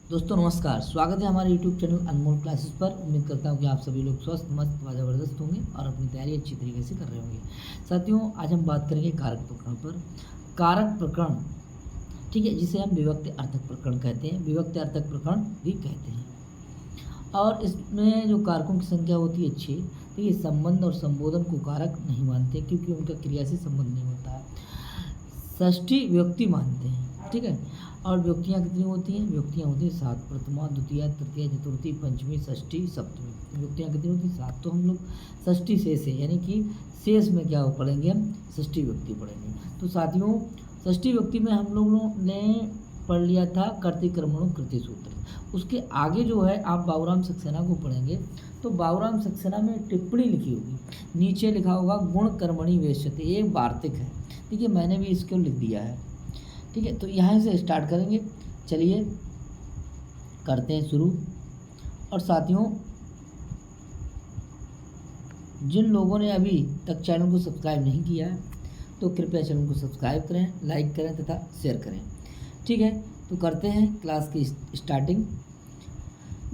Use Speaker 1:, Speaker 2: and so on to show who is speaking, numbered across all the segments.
Speaker 1: दोस्तों नमस्कार, स्वागत है हमारे YouTube चैनल अनमोल क्लासेस पर। उम्मीद करता हूँ कि आप सभी लोग स्वस्थ मस्त व ज़बरदस्त होंगे और अपनी तैयारी अच्छी तरीके से कर रहे होंगे। साथियों, आज हम बात करेंगे कारक प्रकरण पर। कारक प्रकरण, ठीक है, जिसे हम विभक्ति अर्थक प्रकरण कहते हैं, विभक्ति अर्थक प्रकरण भी कहते हैं। और इसमें जो कारकों की संख्या होती है 6। तो ये संबंध और संबोधन को कारक नहीं मानते क्योंकि उनका क्रिया से संबंध नहीं होता है। षष्ठी विभक्ति मानते हैं, ठीक है। और विभक्तियाँ कितनी होती हैं? विभक्तियाँ होती हैं 7। प्रथमा, द्वितीया, तृतीया, चतुर्थी, पंचमी, षष्ठी, सप्तमी। विभक्तियाँ कितनी होती हैं? 7। तो हम लोग षष्ठी शेष है, यानी कि शेष में क्या पढ़ेंगे? हम षष्ठी विभक्ति पढ़ेंगे। तो साथियों, षष्ठी विभक्ति में हम लोगों ने पढ़ लिया था कर्तृ कर्मणु कृति सूत्र। उसके आगे जो है आप बाबूराम सक्सेना को पढ़ेंगे तो बाबूराम सक्सेना में टिप्पणी लिखी होगी, नीचे लिखा होगा गुण कर्मणि वेश्यते। ये एक वार्तिक है, देखिए मैंने भी इसको लिख दिया है, ठीक है। तो यहाँ से स्टार्ट करेंगे, चलिए करते हैं शुरू। और साथियों, जिन लोगों ने अभी तक चैनल को सब्सक्राइब नहीं किया है तो कृपया चैनल को सब्सक्राइब करें, लाइक करें तथा शेयर करें, ठीक है। तो करते हैं क्लास की स्टार्टिंग।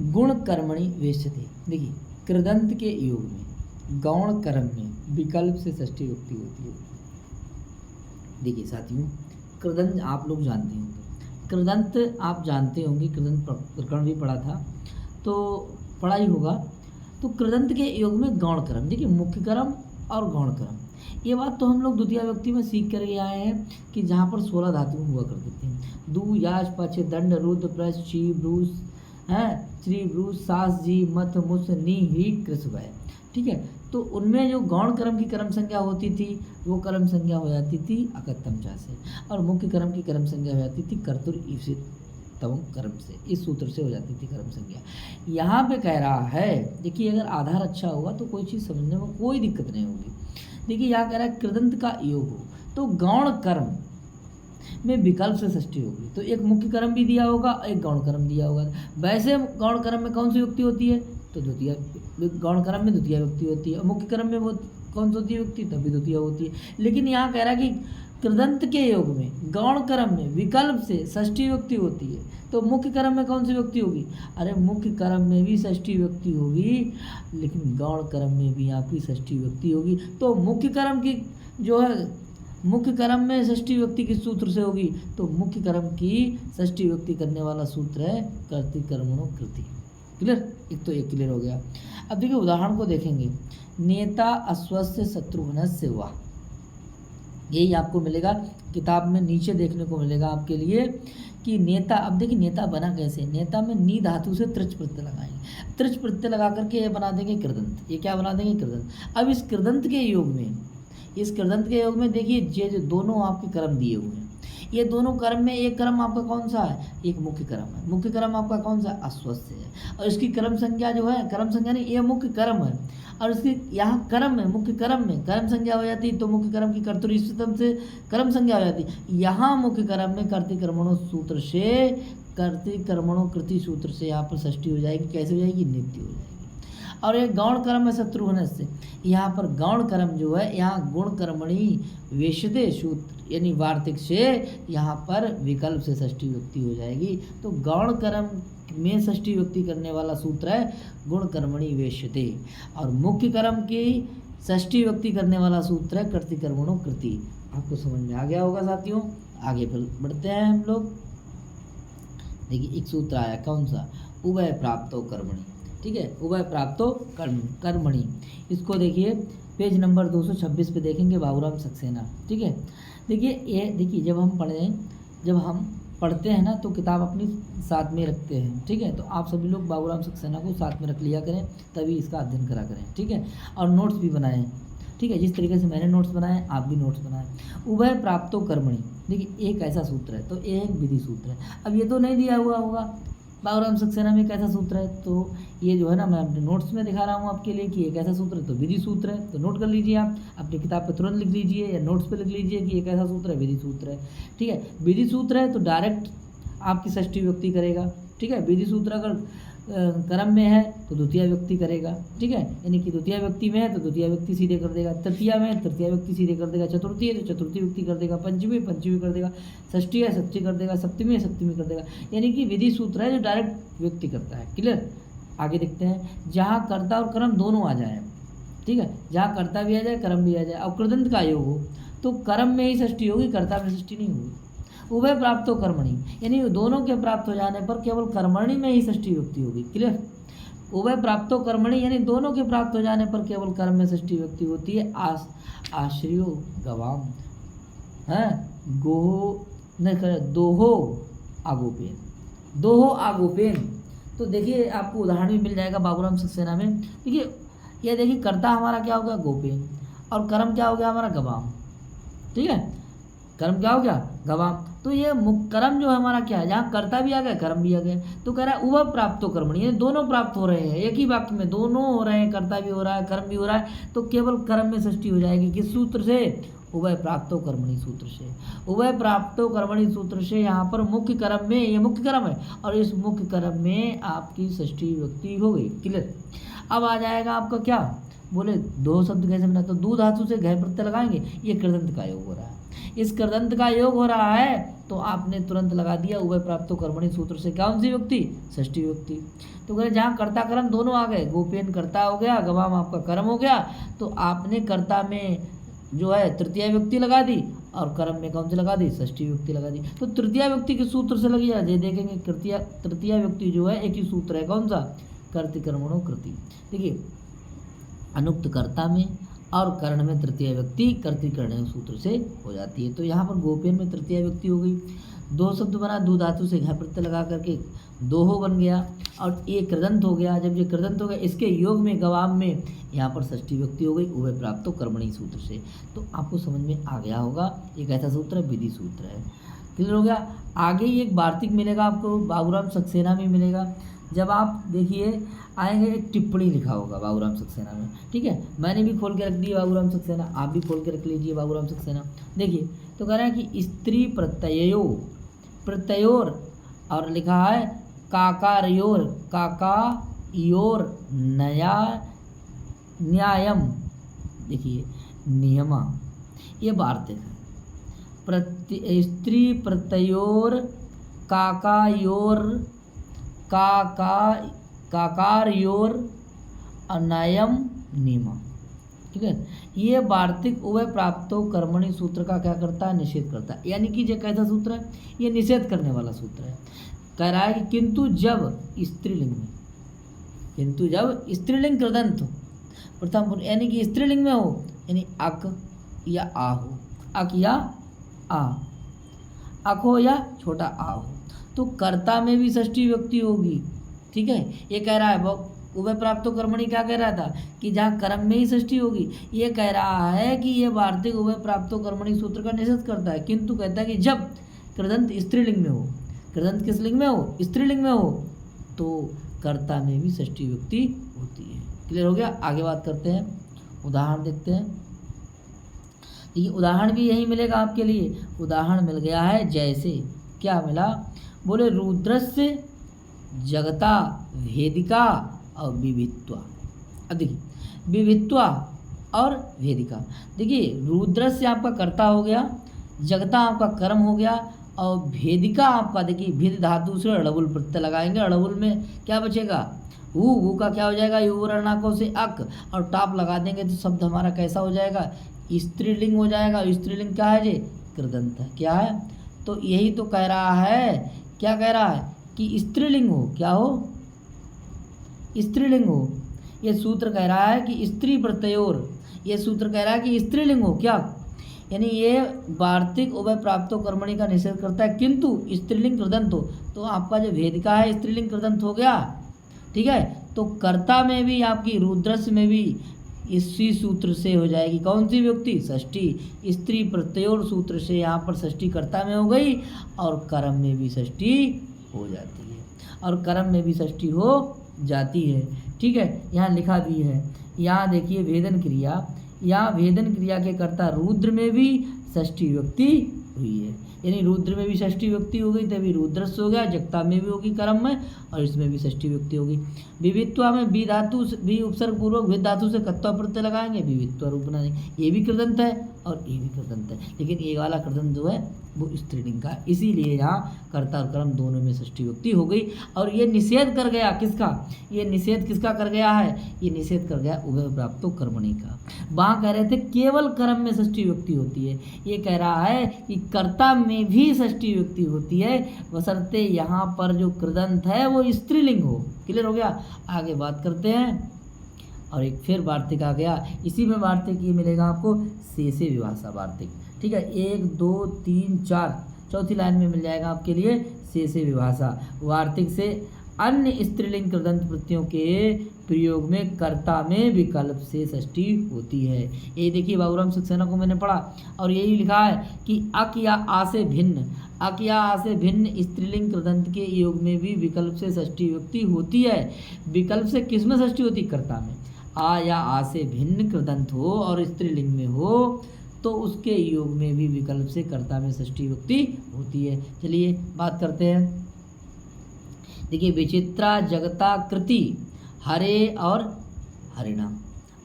Speaker 1: गुण कर्मणि वेश्यते, देखिए कृदंत के योग में गौण कर्म में विकल्प से षष्ठी विभक्ति होती है। देखिए साथियों, कृदंत आप लोग जानते होंगे, कृदंत आप जानते होंगे, कृदंत प्रकरण भी पढ़ा था तो पढ़ा ही होगा। तो कृदंत के योग में गौण कर्म, देखिए मुख्य कर्म और गौण कर्म, ये बात तो हम लोग द्वितीय व्यक्ति में सीख कर आए हैं कि जहाँ पर 16 धातु हुआ करते थे। दू, याच, पच, दंड, रुद्र, प्रश, ची, ब्रूस, हैं, श्री, ब्रूस, सास, जी, मथ, मुस, नी, ही, कृष, वय, ठीक है। तो उनमें जो गौण कर्म की कर्म संज्ञा होती थी वो कर्म संज्ञा हो जाती थी अकत्तम चा से, और मुख्य कर्म की कर्म संज्ञा हो जाती थी कर्तुर ईप्सित तम कर्म से। इस सूत्र से हो जाती थी कर्म संज्ञा। यहाँ पे कह रहा है, देखिए अगर आधार अच्छा होगा तो कोई चीज़ समझने में कोई दिक्कत नहीं होगी। देखिए यहाँ कह रहा है कृदंत का योग हो तो गौण कर्म में विकल्प से षष्ठी होगी, तो एक मुख्य कर्म भी दिया होगा, एक गौण कर्म दिया होगा। वैसे गौण कर्म में कौन सी विभक्ति होती है? तो द्वितीय। गौण कर्म में द्वितीय विभक्ति होती है, और मुख्य कर्म में वो कौन सी होती है विभक्ति? तभी द्वितीय होती है। लेकिन यहाँ कह रहा है कि कृदंत के योग में गौण कर्म में विकल्प से षष्ठी विभक्ति होती है, तो मुख्य कर्म में कौन सी विभक्ति होगी? अरे मुख्य कर्म में भी षष्ठी विभक्ति होगी, लेकिन गौण कर्म में भी आपकी षष्ठी विभक्ति होगी। तो मुख्य कर्म की जो है, मुख्य कर्म में षष्ठी विभक्ति किस सूत्र से होगी? तो मुख्य कर्म की षष्ठी विभक्ति करने वाला सूत्र है कर्तृ कर्मणो कृति। क्लियर? एक तो एक क्लियर हो गया। अब देखिए उदाहरण को देखेंगे। नेता अश्वस्य शत्रुघ्नस्य वा, यही आपको मिलेगा किताब में, नीचे देखने को मिलेगा आपके लिए कि नेता। अब देखिए नेता बना कैसे? नेता में नी धातु से त्रिच प्रत्यय लगाएंगे, त्रिच प्रत्यय लगा करके ये बना देंगे कृदंत। ये क्या बना देंगे? कृदंत। अब इस कृदंत के योग में, इस कृदंत के योग में देखिए ये जो दोनों आपके कर्म दिए हुए हैं, ये दोनों कर्म में एक कर्म आपका कौन सा है? एक मुख्य कर्म है। मुख्य कर्म आपका कौन सा? अश्वस्य है। और इसकी कर्म संज्ञा जो है, कर्म संज्ञा नहीं, ये मुख्य कर्म है, और इसकी यहाँ कर्म है, मुख्य कर्म में कर्म संज्ञा हो जाती है, तो मुख्य कर्म की कर्तृ ईप्सितम से कर्म संज्ञा हो जाती है। यहाँ मुख्य कर्म में कर्तृ कर्मणो सूत्र से, कर्तृ कर्मणो कृति सूत्र से यहाँ पर षष्ठी हो जाएगी। कैसे हो जाएगी? नित्य हो जाएगी। और एक गौण कर्म है शत्रुघ्न से, यहाँ पर गौण कर्म जो है, यहाँ गुण कर्मणि वेश्यते सूत्र यानी वार्तिक से यहाँ पर विकल्प से षष्ठी विभक्ति हो जाएगी। तो गौण कर्म में षष्ठी विभक्ति करने वाला सूत्र है गुण कर्मणि वेश्यते, और मुख्य कर्म की षष्ठी विभक्ति करने वाला सूत्र है कर्तृ कर्मणो कृति। आपको समझ में आ गया होगा साथियों। आगे बढ़ते हैं हम लोग। देखिए एक सूत्र आया, कौन सा? उभय प्राप्तो कर्मणि, ठीक है, उभय प्राप्तो कर्मणि। इसको देखिए पेज नंबर 226 पे देखेंगे, बाबूराम सक्सेना, ठीक है। देखिए ये देखिए जब हम पढ़ते हैं ना तो किताब अपनी साथ में रखते हैं, ठीक है। तो आप सभी लोग बाबूराम सक्सेना को साथ में रख लिया करें, तभी इसका अध्ययन करा करें, ठीक है। और नोट्स भी बनाएं, ठीक है, जिस तरीके से मैंने नोट्स बनाए आप भी नोट्स बनाएं। उभय प्राप्तो कर्मणि, देखिए एक ऐसा सूत्र है, तो एक विधि सूत्र है। अब ये तो नहीं दिया हुआ होगा बाबूराम सक्सेना में कैसा सूत्र है, तो ये जो है ना मैं अपने नोट्स में दिखा रहा हूँ आपके लिए कि ये कैसा सूत्र है, तो विधि सूत्र है। तो नोट कर लीजिए, आप अपनी किताब पे तुरंत लिख लीजिए या नोट्स पे लिख लीजिए कि ये कैसा सूत्र है, विधि सूत्र है, ठीक है। विधि सूत्र है तो डायरेक्ट आपकी षष्ठी विभक्ति करेगा, ठीक है। विधि सूत्र अगर कर्म में है तो द्वितीय व्यक्ति करेगा, ठीक है, यानी कि द्वितीय व्यक्ति में है तो द्वितीय व्यक्ति सीधे कर देगा, तृतीया में है तृतीय व्यक्ति सीधे कर देगा, चतुर्थी है तो चतुर्थी व्यक्ति कर देगा, पंचमी पंचमी कर देगा, षष्ठी है षष्ठी कर देगा, सप्तमी है सप्तमी कर देगा। यानी कि विधि सूत्र है जो डायरेक्ट व्यक्ति करता है। क्लियर। आगे देखते हैं, जहाँ कर्ता और कर्म दोनों आ जाए, ठीक है, जहाँ कर्ता भी आ जाए कर्म भी आ जाए और कृदंत का योग हो तो कर्म में ही षष्ठी होगी, कर्ता में षष्ठी नहीं होगी। उभय प्राप्त हो कर्मणि, यानी दोनों के प्राप्त हो जाने पर केवल कर्मणि में ही षष्ठी व्यक्ति होगी। क्लियर। उभय प्राप्त हो कर्मणि, यानी दोनों के प्राप्त हो जाने पर केवल कर्म में षष्ठी व्यक्ति होती है। आश्रयो गवाम है गोहो दोहो आगोपेन, दोहो आगोपेन। तो देखिए आपको उदाहरण भी मिल जाएगा बाबूराम सक्सेना में। देखिए ये देखिए कर्ता हमारा क्या हो गया गोपेन और कर्म क्या हो गया हमारा गवाम, ठीक है, कर्म क्या हो गया गवाम। तो ये कर्म जो है हमारा क्या है, जहाँ कर्ता भी आ गया कर्म भी आ गया, तो कह रहा है उभय प्राप्त हो कर्मणि, ये दोनों प्राप्त हो रहे हैं, एक ही वाक्य में दोनों हो रहे हैं, कर्ता भी हो रहा है कर्म भी हो रहा है, तो केवल कर्म में षष्ठी हो जाएगी। किस सूत्र से, उभय प्राप्तो कर्मणि सूत्र से। उभय प्राप्तो कर्मणि सूत्र से यहाँ पर मुख्य कर्म में, ये मुख्य कर्म है और इस मुख्य कर्म में आपकी षष्ठी व्यक्ति हो गई। क्लियर। अब आ जाएगा आपका क्या, बोले दो शब्द कैसे बना, तो दू धातु से घय प्रत्यय लगाएंगे, ये कृदंत का योग हो रहा है। इस कृदंत का योग हो रहा है तो आपने तुरंत लगा दिया उभय प्राप्तो कर्मणि सूत्र से कौन सी व्यक्ति, षष्ठी व्यक्ति। तो कह रहे जहाँ कर्ता कर्म दोनों आ गए, गोपेन कर्ता हो गया, गवाम आपका कर्म हो गया, तो आपने कर्ता में जो है तृतीय व्यक्ति लगा दी और कर्म में कौन सी लगा दी, षष्ठी व्यक्ति लगा दी। तो तृतीय व्यक्ति के सूत्र से लगी है, देखेंगे तृतीय व्यक्ति जो है एक ही सूत्र है, कौन सा, कर्ति कर्मणो कृति। देखिए अनुक्त कर्ता में और कर्ण में तृतीय व्यक्ति कर्तिकर्ण सूत्र से हो जाती है। तो यहाँ पर गोपेन में तृतीय व्यक्ति हो गई, दो शब्द बना, दो धातु से घय प्रत्यय लगा करके दोहो बन गया और ये कृदंत हो गया। जब ये कृदंत हो गया इसके योग में गवाम में यहाँ पर षष्ठी व्यक्ति हो गई उभय प्राप्त हो कर्मणि सूत्र से। तो आपको समझ में आ गया होगा, एक ऐसा सूत्र है, विधि सूत्र है। क्लियर हो गया। आगे ही एक वार्तिक मिलेगा आपको, बाबूराम सक्सेना में मिलेगा। जब आप देखिए आएंगे एक टिप्पणी लिखा होगा बाबूराम सक्सेना में, ठीक है, मैंने भी खोल के रख दी बाबूराम सक्सेना, आप भी खोल के रख लीजिए बाबूराम सक्सेना। देखिए तो कह रहा है कि स्त्री प्रत्ययो प्रत्ययोर और लिखा है काकारयोर काकायोर नया न्यायम, देखिए नियमा, ये वार्तिक है। स्त्री प्रत्ययोर काकायोर काकारयोर अनयम नियमा, ठीक है। ये वार्तिक उभय प्राप्तो कर्मणि सूत्र का क्या करता है, निषेध करता है। यानी कि ये कैसा सूत्र है, ये निषेध करने वाला सूत्र है। कह रहा है कि किंतु जब स्त्रीलिंग में, किंतु जब स्त्रीलिंग कृदंत हो प्रथम, यानी कि स्त्रीलिंग में हो, यानी अक या आ हो, अक या आ, अक हो या छोटा आ हो, तो कर्ता में भी षष्ठी व्यक्ति होगी, ठीक है। ये कह रहा है उभय प्राप्त कर्मणि क्या कह रहा था कि जहाँ कर्म में ही षष्ठी होगी, ये कह रहा है कि ये वार्तिक उभय प्राप्त कर्मणि सूत्र का निषेध करता है। किंतु कहता है कि जब कृदंत स्त्रीलिंग में हो, कृदंत किस लिंग में हो, स्त्रीलिंग में हो, तो कर्ता में भी षष्ठी व्यक्ति होती है। क्लियर हो गया। आगे बात करते हैं, उदाहरण देखते हैं। ये उदाहरण भी यही मिलेगा आपके लिए। उदाहरण मिल गया है जैसे, क्या मिला, बोले रुद्रस्य जगता भेदिका और विवित्वा। अब देखिए विवित्वा और भेदिका, देखिए रुद्रस्य आपका कर्ता हो गया, जगता आपका कर्म हो गया और भेदिका आपका, देखिए भेद धातु से अड़बुल प्रत्यय लगाएंगे, अड़बुल में क्या बचेगा, हु का क्या हो जाएगा, युवरणाकों से अक और टाप लगा देंगे तो शब्द हमारा कैसा हो जाएगा, स्त्रीलिंग हो जाएगा। स्त्रीलिंग क्या है, जे कृदंत है, क्या है। तो यही तो कह रहा है, क्या कह रहा है कि स्त्रीलिंग हो, क्या हो, स्त्रीलिंग हो। ये सूत्र कह रहा है कि स्त्री प्रत्ययोर, ये सूत्र कह रहा है कि स्त्रीलिंग हो, क्या, यानी ये वार्तिक उभय प्राप्तो कर्मणि का निषेध करता है। किंतु स्त्रीलिंग कृदंत हो, तो आपका जो भेदिका है स्त्रीलिंग कृदंत हो गया, ठीक है। तो कर्ता में भी आपकी रुद्रस्य में भी इसी सूत्र से हो जाएगी, कौन सी व्यक्ति, षष्ठी। स्त्री प्रत्ययोर सूत्र से यहाँ पर षष्ठी कर्ता में हो गई और कर्म में भी षष्ठी हो जाती है, और कर्म में भी षष्ठी हो जाती है, ठीक है। यहाँ लिखा भी है, यहाँ देखिए भेदन क्रिया, यहाँ भेदन क्रिया के कर्ता रुद्र में भी षष्ठी व्यक्ति हुई है। यानी रुद्र में भी षष्ठी विभक्ति हो गई, तभी रुद्रस्य हो गया। जगता में भी होगी कर्म में, और इसमें भी षष्ठी विभक्ति होगी। विवित्वा में बी धातु भी उपसर्ग पूर्वक विद धातु से कत्वा प्रत्यय लगाएंगे, विवित्वा रूप बना देंगे। ये भी कृदंत है और ये भी कृदंत है, लेकिन ये वाला कृदंत जो है वो स्त्रीलिंग का, इसीलिए यहाँ कर्ता और कर्म दोनों में षष्ठी विभक्ति हो गई। और ये निषेध कर गया किसका, ये निषेध किसका कर गया है, ये निषेध कर गया उभय प्राप्तो कर्मणि का। वहाँ कह रहे थे केवल कर्म में षष्ठी विभक्ति होती है, ये कह रहा है कि कर्ता में भी षष्ठी विभक्ति होती है, बशर्ते यहाँ पर जो कृदंत है वो स्त्रीलिंग हो। क्लियर हो गया। आगे बात करते हैं। और एक फिर वार्तिक आ गया, इसी में वार्तिक ये मिलेगा आपको शेषे विभाषा वार्तिक। ठीक है, 1 2 3 4 चौथी लाइन में मिल जाएगा आपके लिए शेषे विभाषा वार्तिक से अन्य स्त्रीलिंग कृदंत प्रत्ययों के प्रयोग में कर्ता में विकल्प से षष्ठी होती है। ये देखिए बाबूराम सक्सेना को मैंने पढ़ा और यही लिखा है कि अक या आ से भिन्न, अक या आ से भिन्न स्त्रीलिंग कृदंत के योग में भी विकल्प से षष्ठी विभक्ति होती है। विकल्प से किस में षष्ठी होती, कर्ता में। आ या आ से भिन्न कृदंत हो और स्त्रीलिंग में हो तो उसके योग में भी विकल्प से कर्ता में षष्ठी विभक्ति होती है। चलिए बात करते हैं। देखिए विचित्रा जगता कृति हरे और हरिणाम।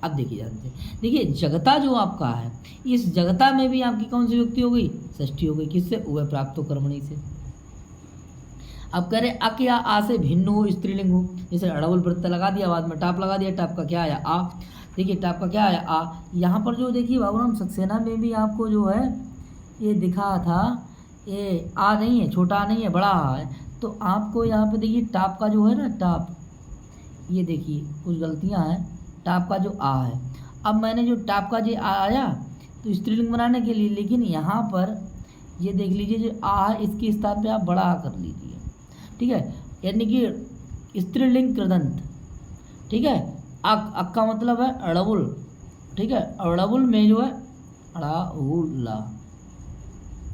Speaker 1: अब देखिए जानते हैं, देखिए जगता जो आपका है, इस जगता में भी आपकी कौन सी विभक्ति हो गई, षष्ठी हो गई। किससे, उभय प्राप्तो कर्मणि से। अब कह रहे अक या आ से भिन्न हो, स्त्रीलिंग हो, जैसे अड़बुल प्रत्यय लगा दिया, बाद में टाप लगा दिया, टाप का क्या आया, आ। देखिए टाप का क्या आया, आ। यहाँ पर जो देखिए बाबूराम सक्सेना में भी आपको जो है ये दिखा था, ये आ नहीं है, छोटा आ नहीं है, बड़ा आ है। तो आपको यहाँ पे देखिए टाप का जो है ना, टाप, ये देखिए कुछ गलतियाँ हैं, टाप का जो आ है। अब मैंने जो टाप का जो आया तो स्त्रीलिंग बनाने के लिए, लेकिन यहाँ पर ये देख लीजिए जो आ है इसके स्थान पे आप बड़ा आ कर लीजिए। ठीक है, यानी कि स्त्रीलिंग कृदंत। ठीक है, अक का मतलब है अड़बुल। ठीक है, अड़बुल में जो है अड़ाउला,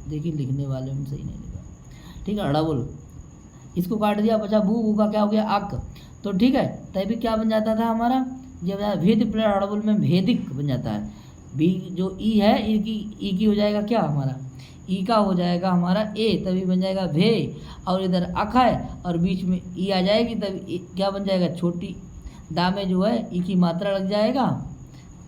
Speaker 1: देखिए लिखने वाले में सही नहीं लिखा। ठीक है, अड़बुल, इसको काट दिया, बचा बू का क्या हो गया, अक। तो ठीक है, तभी क्या बन जाता था हमारा, जब भेद प्लस अड़बुल में भेदिक बन जाता है। बी जो ई है, ई की हो जाएगा क्या हमारा, ई का हो जाएगा हमारा ए, तभी बन जाएगा भे। और इधर अख है और बीच में ई आ जाएगी, तभी क्या बन जाएगा, छोटी दा में जो है ई की मात्रा लग जाएगा,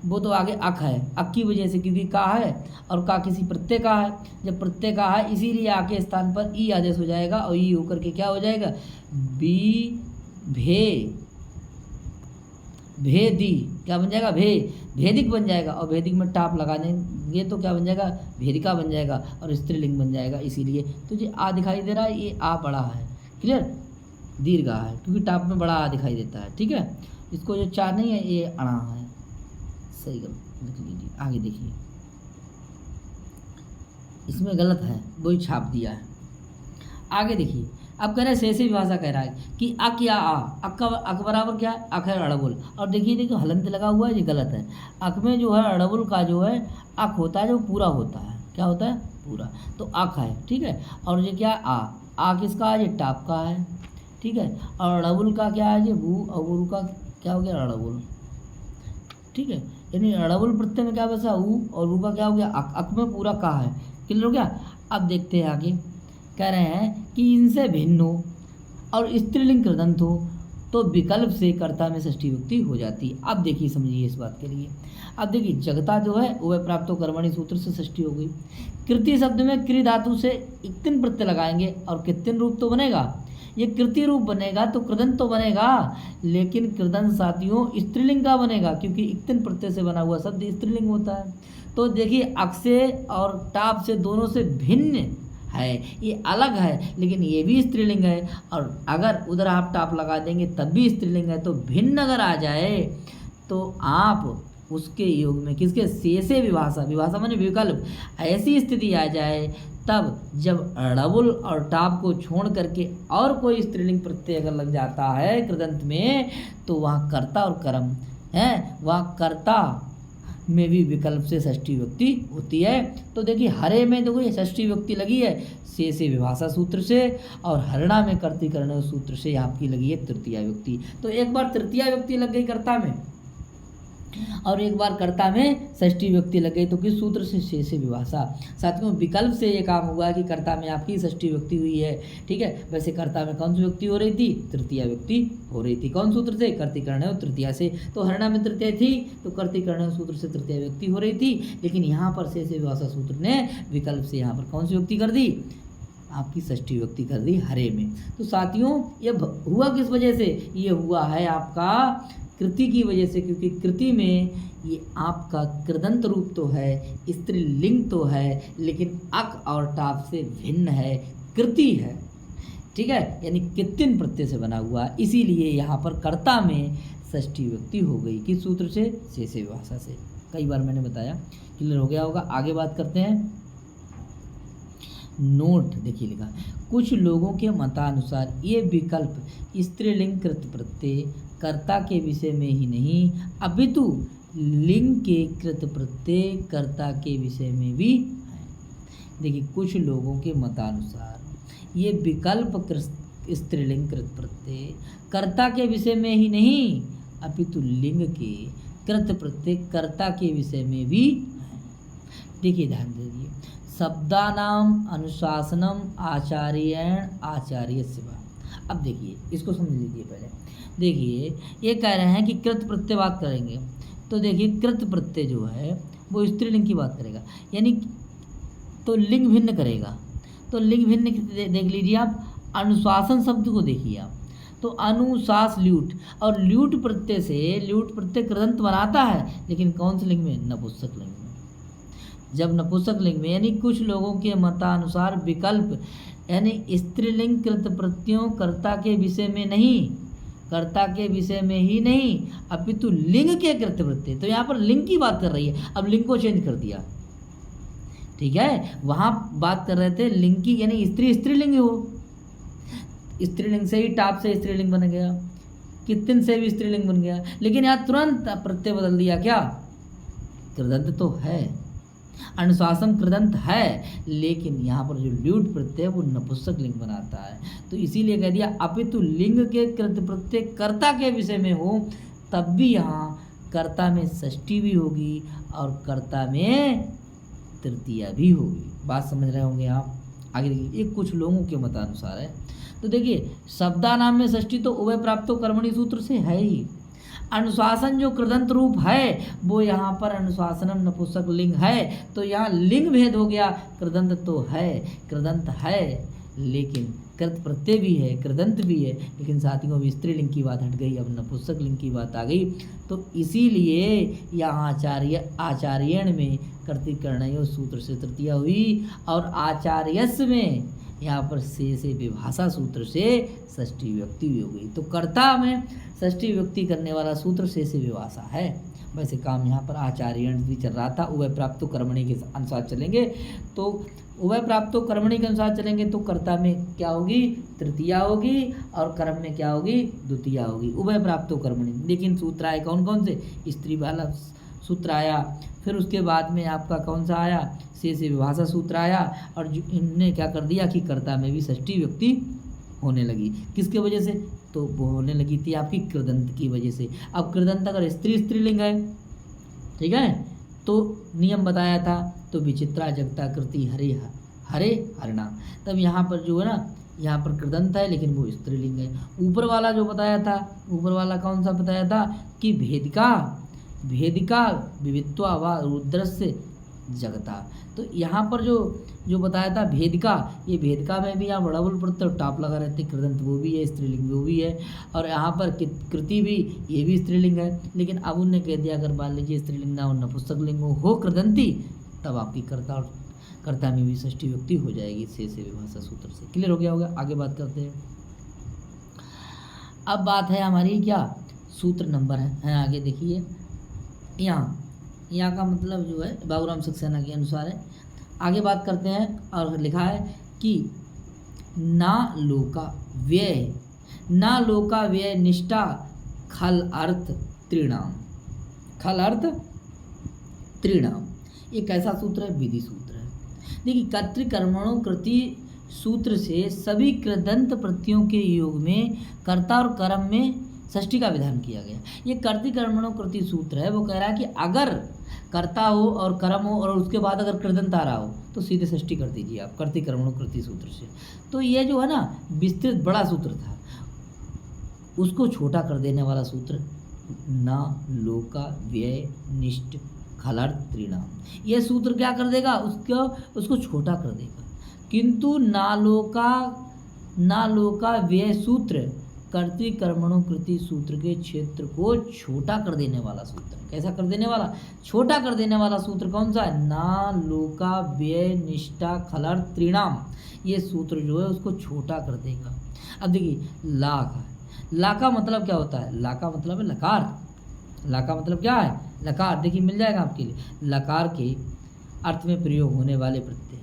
Speaker 1: वो तो आगे अख है, अक की वजह से, क्योंकि का है और का किसी प्रत्यय का है। जब प्रत्यय का है इसीलिए आ के स्थान पर ई आदेश हो जाएगा, और ई होकर के क्या हो जाएगा, बी भे भेदी, क्या बन जाएगा, भेदिक बन जाएगा। और भेदिक में टाप लगा देंगे तो क्या बन जाएगा, भेदिका बन जाएगा और स्त्रीलिंग बन जाएगा। इसीलिए तो ये आ दिखाई दे रहा है, ये आ बड़ा है, क्लियर, दीर्घ आ है, क्योंकि टाप में बड़ा आ दिखाई देता है। ठीक है, इसको जो चार नहीं है ये अणा है, सही गलत लिख लीजिए। आगे देखिए, इसमें गलत है, वही छाप दिया है। आगे देखिए, अब कह रहे हैं शेषे विभाषा कह रहा है कि अक या आ, अक बराबर क्या है, अक है अड़बुल। और देखिए हलंत लगा हुआ है, ये गलत है। अक में जो है अड़बुल का जो है अक होता है, जो पूरा होता है, क्या होता है, पूरा, तो अक है। ठीक है, और ये क्या, आ किसका है, ये टाप का है। ठीक है, और अड़बुल का क्या है, ये बू, और गुरु का क्या हो गया, अड़बुल। ठीक है, यानी अड़बुल प्रत्यय में क्या बसा, ऊ, और ऊ का क्या हो गया, अक में पूरा का है। क्लियर हो गया। अब देखते हैं आगे, कह रहे हैं कि इनसे भिन्न हो और स्त्रीलिंग कृदंत हो तो विकल्प से कर्ता में षष्ठी विभक्ति हो जाती है। अब देखिए समझिए इस बात के लिए। अब देखिए जगता जो है वह प्राप्तो कर्मणि सूत्र से षष्ठी हो गई। कृति शब्द में कृ धातु से इक्तिन प्रत्यय लगाएंगे और कित्तिन रूप तो बनेगा, ये कृति रूप बनेगा तो कृदंत तो बनेगा, लेकिन कृदंत साथियों स्त्रीलिंग का बनेगा, क्योंकि इक्तिन प्रत्यय से बना हुआ शब्द स्त्रीलिंग होता है। तो देखिए अक से और टाप से दोनों से भिन्न है, ये अलग है, लेकिन ये भी स्त्रीलिंग है। और अगर उधर आप टाप लगा देंगे तब भी स्त्रीलिंग है, तो भिन्न अगर आ जाए तो आप उसके योग में किसके, शेषे विभाषा, विभाषा माने विकल्प, ऐसी स्थिति आ जाए तब जब अड़बुल और टाप को छोड़ करके और कोई स्त्रीलिंग प्रत्यय अगर लग जाता है कृदंत में, तो वहाँ कर्ता और कर्म है, वहाँ कर्ता में भी विकल्प से षष्ठी विभक्ति होती है। तो देखिए हरे में देखो ये षष्ठी विभक्ति लगी है शेषे विभाषा सूत्र से, और हरणा में कर्तिकरण सूत्र से आपकी लगी है तृतीया विभक्ति। तो एक बार तृतीया विभक्ति लग गई कर्ता में, और एक बार कर्ता में षष्ठी विभक्ति लग गई तो किस सूत्र से विभाषा। साथियों विकल्प से ये काम हुआ कि कर्ता में आपकी षष्ठी विभक्ति हुई है। ठीक है, वैसे कर्ता में कौन सी विभक्ति हो रही थी, तृतीया विभक्ति हो रही थी। कौन सूत्र से, कर्तृकर्णय तृतीया से। तो हरणा में तृतीया थी तो कर्तृकर्णय सूत्र से तृतीया विभक्ति हो रही थी, लेकिन यहाँ पर से विभाषा सूत्र ने विकल्प से यहाँ पर कौन सी विभक्ति कर दी, आपकी षष्ठी विभक्ति कर दी हरे में। तो साथियों ये हुआ किस वजह से, ये हुआ है आपका कृति की वजह से, क्योंकि कृति में ये आपका कृदंत रूप तो है, स्त्रीलिंग तो है, लेकिन अक और टाप से भिन्न है, कृति है। ठीक है, यानी कृत्तिन प्रत्यय से बना हुआ, इसीलिए यहाँ पर कर्ता में षष्ठी विभक्ति हो गई। किस सूत्र से विभाषा से। कई बार मैंने बताया, क्लियर हो गया होगा। आगे बात करते हैं। नोट देखिए लिखा, कुछ लोगों के मतानुसार ये विकल्प स्त्रीलिंग कृत प्रत्यय कर्ता के विषय में ही नहीं अपितु लिंग के कृत प्रत्यय कर्ता के विषय में भी है। देखिए कुछ लोगों के मतानुसार ये विकल्प स्त्रीलिंग कृत प्रत्यय कर्ता के विषय में ही नहीं अपितु लिंग के कृत प्रत्यय कर्ता के विषय में भी है। देखिए ध्यान दीजिए, शब्दानाम अनुशासनम आचार्येण आचार्यस्य वा। अब देखिए इसको समझ लीजिए पहले। देखिए ये कह रहे हैं कि कृत प्रत्यय बात करेंगे, तो देखिए कृत प्रत्यय जो है वो स्त्रीलिंग की बात करेगा, यानी तो लिंग भिन्न करेगा। तो लिंग भिन्न देख लीजिए आप, अनुशासन शब्द को देखिए आप, तो अनुशास ल्यूट, और ल्यूट प्रत्यय से ल्यूट प्रत्यय कृदंत बनाता है, लेकिन कौन से लिंग में, नपुंसक लिंग में। जब नपुंसक लिंग में, यानी कुछ लोगों के मतानुसार विकल्प यानी स्त्रीलिंग कृत प्रत्ययों कर्ता के विषय में नहीं, कर्ता के विषय में ही नहीं अपितु लिंग के कृत प्रत्यय। तो यहाँ पर लिंग की बात कर रही है, अब लिंग को चेंज कर दिया। ठीक है, वहाँ बात कर रहे थे लिंग की, यानी स्त्रीलिंग हो, स्त्रीलिंग से ही टाप से स्त्रीलिंग बन गया, कित्तिन से भी स्त्रीलिंग बन गया, लेकिन यहाँ तुरंत प्रत्यय बदल दिया। क्या, कृदंत तो है, अनुशासन कृदंत है, लेकिन यहाँ पर जो ल्यूट प्रत्यय वो नपुंसक लिंग बनाता है। तो इसीलिए कह दिया अपितु लिंग के कृत प्रत्यय कर्ता के विषय में हो, तब भी यहाँ कर्ता में षष्ठी भी होगी और कर्ता में तृतीया भी होगी। बात समझ रहे होंगे आप। आगे देखिए, ये कुछ लोगों के मतानुसार है। तो देखिए शब्दानाम में षष्ठी तो उभय प्राप्तो कर्मणि सूत्र से है ही। अनुशासन जो कृदंत रूप है वो यहाँ पर अनुशासनम नपुंसक लिंग है, तो यहाँ लिंग भेद हो गया। कृदंत तो है, कृदंत है, लेकिन कृत प्रत्यय भी है, कृदंत भी है, लेकिन साथियों अब स्त्रीलिंग की बात हट गई, अब नपुंसक लिंग की बात आ गई। तो इसीलिए यहाँ आचार्यण में कर्तृकर्णयो सूत्र से तृतीया हुई, और आचार्यस में यहाँ पर से विभाषा सूत्र से षष्ठी विभक्ति भी हो गई। तो कर्ता में षष्ठी विभक्ति करने वाला सूत्र से विभाषा है। वैसे काम यहाँ पर आचार्यण भी चल रहा था, उभय प्राप्तो कर्मणि के अनुसार चलेंगे। तो उभय प्राप्तो कर्मणि के अनुसार चलेंगे तो कर्ता में क्या होगी, तृतीया होगी, और कर्म में क्या होगी, द्वितीया होगी, उभय प्राप्तो कर्मणि। लेकिन सूत्र आए कौन कौन से, स्त्री वाला सूत्र आया, फिर उसके बाद में आपका कौन सा आया, से विभाषा सूत्र आया, और जो इनने क्या कर दिया कि कर्ता में भी षष्ठी विभक्ति होने लगी। किसके वजह से, तो वो होने लगी थी आपकी कृदंत की वजह से। अब कृदंत अगर स्त्रीलिंग है, ठीक है, तो नियम बताया था, तो विचित्रा जगता कृति हरे हरे हरणा। तब यहाँ पर जो है ना, यहाँ पर कृदंत है लेकिन वो स्त्रीलिंग है। ऊपर वाला जो बताया था, ऊपर वाला कौन सा बताया था कि भेदिका विवित्वा व रुद्रस्य जगता। तो यहाँ पर जो बताया था भेदिका, ये भेदिका में भी यहाँ बड़ा बुल प्रत्यय टाप लगा रहते, कृदंत वो भी है, स्त्रीलिंग वो भी है, और यहाँ पर कृति भी, ये भी स्त्रीलिंग है। लेकिन अब उनने कह दिया अगर मान लीजिए स्त्रीलिंग ना हो, नपुंसक लिंग हो कृदंती, तब आपकी कर्ता में भी षष्ठी विभक्ति हो जाएगी से विभाषा सूत्र से। क्लियर हो गया होगा। आगे बात करते हैं। अब बात है हमारी क्या, सूत्र नंबर है आगे देखिए, यहाँ का मतलब जो है बाबूराम सक्सेना के अनुसार है। आगे बात करते हैं, और लिखा है कि ना लोका व्यय निष्ठा खल अर्थ त्रिणाम। ये कैसा सूत्र है, विधि सूत्र है। देखिए कर्तृकर्मणों कृति सूत्र से सभी कृदंत प्रत्ययों के योग में कर्ता और कर्म में षष्ठी का विधान किया गया। ये कर्तृ कर्मणो कृति सूत्र है, वो कह रहा है कि अगर कर्ता हो और कर्म हो और उसके बाद अगर कृदंत आ रहा हो तो सीधे षष्ठी कर दीजिए आप कर्तृ कर्मणो कृति सूत्र से। तो ये जो है ना विस्तृत बड़ा सूत्र था, उसको छोटा कर देने वाला सूत्र ना लोका व्यय निष्ठ खलर्थ त्रिणाम, ये सूत्र क्या कर देगा, उसको छोटा कर देगा। किंतु नालोका व्यय सूत्र कर्तृ कर्मणो कृति सूत्र के क्षेत्र को छोटा कर देने वाला सूत्र। कैसा कर देने वाला, छोटा कर देने वाला सूत्र कौन सा है, नालोका व्यय निष्ठा खलर्थ त्रिणाम, ये सूत्र जो है उसको छोटा कर देगा। अब देखिए ला का मतलब क्या होता है, ला का मतलब है लकार, ला का मतलब क्या है, लकार। देखिए मिल जाएगा आपके लिए, लकार के अर्थ में प्रयोग होने वाले प्रत्यय,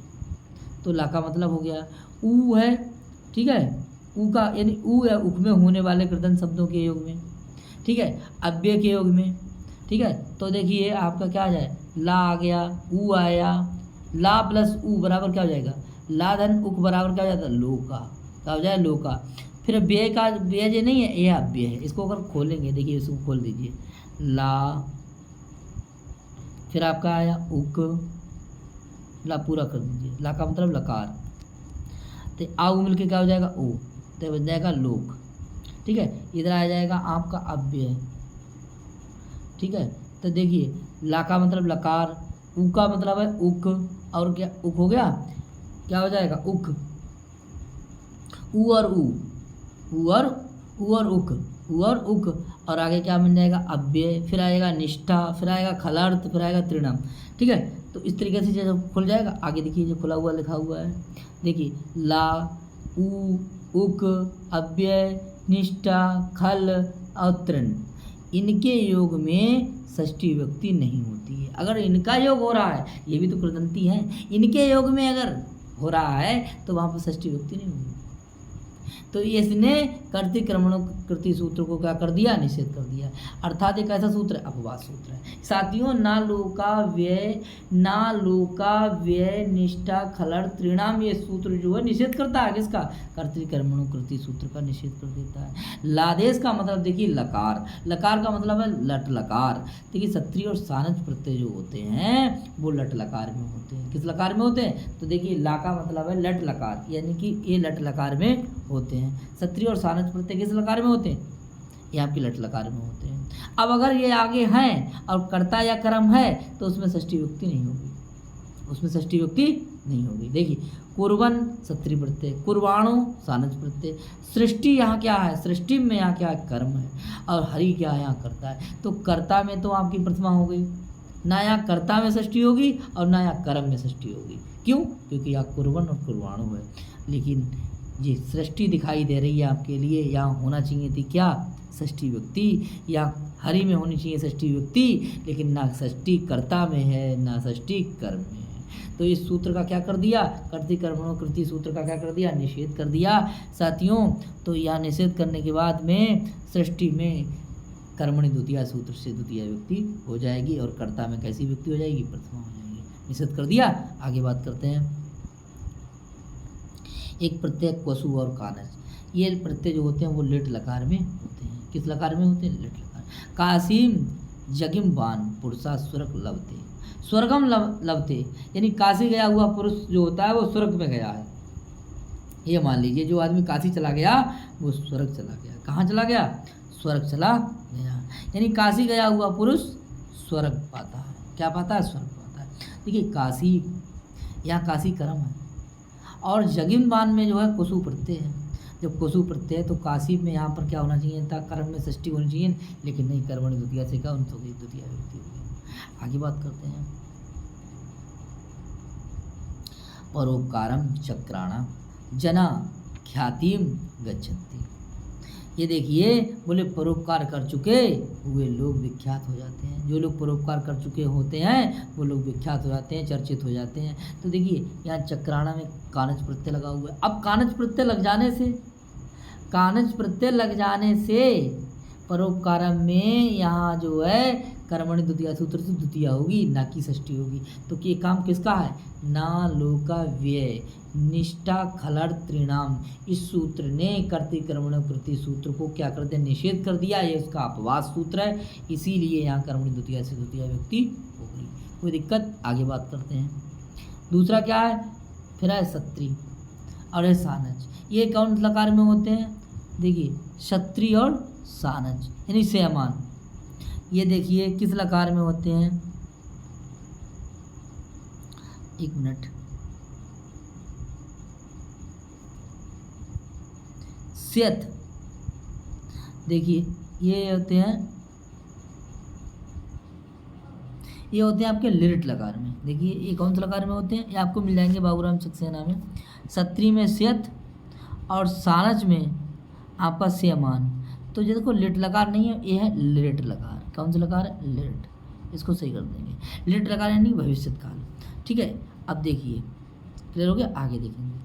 Speaker 1: तो ला का मतलब हो गया ऊ है, ठीक है, ऊ का यानी ऊ है उख में होने वाले कृदंत शब्दों के योग में, ठीक है, अव्यय के योग में, ठीक है। तो देखिए आपका क्या आ जाए, ला आ गया, ऊ आया, ला प्लस ऊ बराबर क्या हो जाएगा, ला धन उक बराबर क्या हो जाता है, लोका, क्या हो जाए, लोका। फिर व्यय का व्यय जो नहीं है, ये अव्यय है, इसको अगर खोलेंगे, देखिए इसको खोल दीजिए, ला, फिर आपका आया उक, ला पूरा कर दीजिए, ला का मतलब लकार, तो आऊ मिलके क्या हो जाएगा, ओ, तो बन जाएगा लोक, ठीक है। इधर आ जाएगा आपका अव्यय, ठीक है। तो देखिए ला का मतलब लकार, ऊ का मतलब है उक, और क्या उक हो गया, क्या हो जाएगा उक, ऊ और ऊ, ऊ और उक, ऊ और उक, और आगे क्या बन जाएगा अव्यय, फिर आएगा निष्ठा, फिर आएगा खलर्थ, फिर आएगा त्रिणाम, ठीक है। तो इस तरीके से जब खुल जाएगा, आगे देखिए जो खुला हुआ लिखा हुआ है, देखिए ला, ऊ, उक, अव्यय, निष्ठा, खल और तृण, इनके योग में षष्ठी विभक्ति नहीं होती है। अगर इनका योग हो रहा है, ये भी तो कृदंती है, इनके योग में अगर हो रहा है तो वहाँ पर षष्ठी विभक्ति नहीं होगी। तो इसने कर्तृ कर्मणो कृति सूत्र को क्या कर दिया, निषेध कर दिया। अर्थात एक ऐसा सूत्र है, अपवाद सूत्र है साथियों, ना लोका व्यय निष्ठा खलर्थ त्रिणाम, ये सूत्र जो है निषेध करता है, किसका, कर्तृ कर्मणो कृति सूत्र का निषेध कर देता है। लादेश का मतलब देखिए लकार, लकार का मतलब है लट लकार। देखिए सत्रिय और सानच प्रत्यय जो होते हैं वो लट लकार में होते हैं। किस लकार में होते हैं, तो देखिए ला का मतलब है लट लकार, यानी कि ये लट लकार में होते हैं। सत्रिय और सानच प्रत्यय किस लकार में होते हैं, ये आपकी लट लकार में होते हैं। अब अगर ये आगे हैं और कर्ता या कर्म है तो उसमें षष्ठी विभक्ति नहीं होगी, उसमें षष्ठी विभक्ति नहीं होगी। देखिए कुर्बन सत्रिय प्रत्यय, कुर्बाणो सानच प्रत्यय, सृष्टि यहाँ क्या है, सृष्टि में यहाँ क्या है, कर्म है, और हरि क्या है, यहाँ कर्ता है। तो कर्ता में तो आपकी प्रथमा हो गई, ना यहाँ कर्ता में षष्ठी होगी और ना यहाँ कर्म में षष्ठी होगी। क्यों, क्योंकि यहाँ कुर्बन और कुर्बाणो है। लेकिन जी सृष्टि दिखाई दे रही है आपके लिए, यहाँ होना चाहिए थी क्या, षष्ठी विभक्ति, या हरि में होनी चाहिए षष्ठी विभक्ति, लेकिन ना षष्ठी कर्ता में है ना षष्ठी कर्म में है। तो इस सूत्र का क्या कर दिया, कर्तृ कर्मणो कृति सूत्र का क्या कर दिया, निषेध कर दिया साथियों। तो यह निषेध करने के बाद में सृष्टि में कर्मणि द्वितीया सूत्र से द्वितीय विभक्ति हो जाएगी, और कर्ता में कैसी विभक्ति हो जाएगी, प्रथमा हो जाएगी। निषेध कर दिया। आगे बात करते हैं, एक प्रत्यय क्वसु और कानस, ये प्रत्यय जो होते हैं वो लिट लकार में होते हैं। किस लकार में होते हैं, लिट लकार। काशीम जगिम बान पुरुषा स्वर्ग लवते, स्वर्गम लवते, यानी काशी गया हुआ पुरुष जो होता है वो स्वर्ग में गया है। ये मान लीजिए जो आदमी काशी चला गया वो स्वर्ग चला गया। कहाँ चला गया, स्वर्ग चला गया, यानी काशी गया हुआ पुरुष स्वर्ग पाता है। क्या पाता है, स्वर्ग पाता है। देखिए काशी, यहाँ काशी कर्म है, और जगिम बान में जो है कुसु प्रत्यय है। जब कुसु प्रत्यय है तो काशी में यहाँ पर क्या होना चाहिए था, कर्म में षष्ठी होनी चाहिए, लेकिन नहीं, कर्मणि द्वितीया से क्या उनसे द्वितीया विभक्ति हो गई। आगे बात करते हैं, परोपकारम चक्राणा जना ख्यातिम गच्छन्ति। ये देखिए बोले परोपकार कर चुके हुए लोग विख्यात हो जाते हैं। जो लोग परोपकार कर चुके होते हैं वो लोग विख्यात हो जाते हैं, चर्चित हो जाते हैं। तो देखिए यहाँ चक्राणा में कानच प्रत्यय लगा हुआ है। अब कानच प्रत्यय लग जाने से परोपकारम में यहाँ जो है कर्मणि द्वितीया सूत्र से द्वितीया होगी, ना कि षष्ठी होगी। तो ये काम किसका है? ना लोका व्यय निष्ठा खलर त्रिणाम। इस सूत्र ने कर्ति कर्मणि कृति सूत्र को क्या कर दिया? निषेध कर दिया। ये उसका अपवाद सूत्र है, इसीलिए यहाँ कर्मणि द्वितीया से द्वितीया व्यक्ति हो गई। कोई दिक्कत? आगे बात करते हैं। दूसरा क्या है? फिर है क्षत्रिय और है सानज। ये कौन लकार में होते हैं? देखिए क्षत्रिय और सानज यानी सेमान। ये देखिए किस लकार में होते हैं? एक मिनट, स्यत। देखिए ये होते हैं आपके लिरिट लकार में। देखिए ये कौन से लकार में होते हैं? ये आपको मिल जाएंगे बाबूराम सक्सेना में। क्षत्रिय में स्यत और सानज में आपका सेमान। तो ये देखो लिट लकार नहीं है, ये है लिरिट लकार। कौन सा लकार है? लिरिट। इसको सही कर देंगे। लिरिट लकार यानी भविष्य काल। ठीक है, अब देखिए क्लियर हो गया। आगे देखेंगे,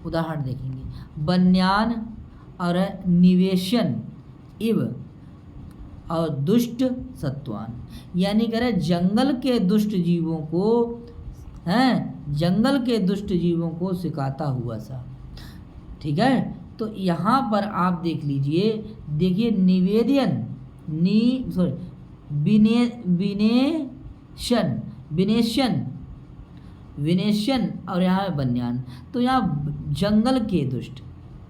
Speaker 1: उदाहरण देखेंगे। बन्यान और निवेशन इव और दुष्ट सत्वान, यानी कह रहे जंगल के दुष्ट जीवों को जंगल के दुष्ट जीवों को सिखाता हुआ सा। ठीक है, तो यहाँ पर आप देख लीजिए। देखिए निवेदन विनेशन और यहाँ है बन्यान। तो यहाँ जंगल के दुष्ट।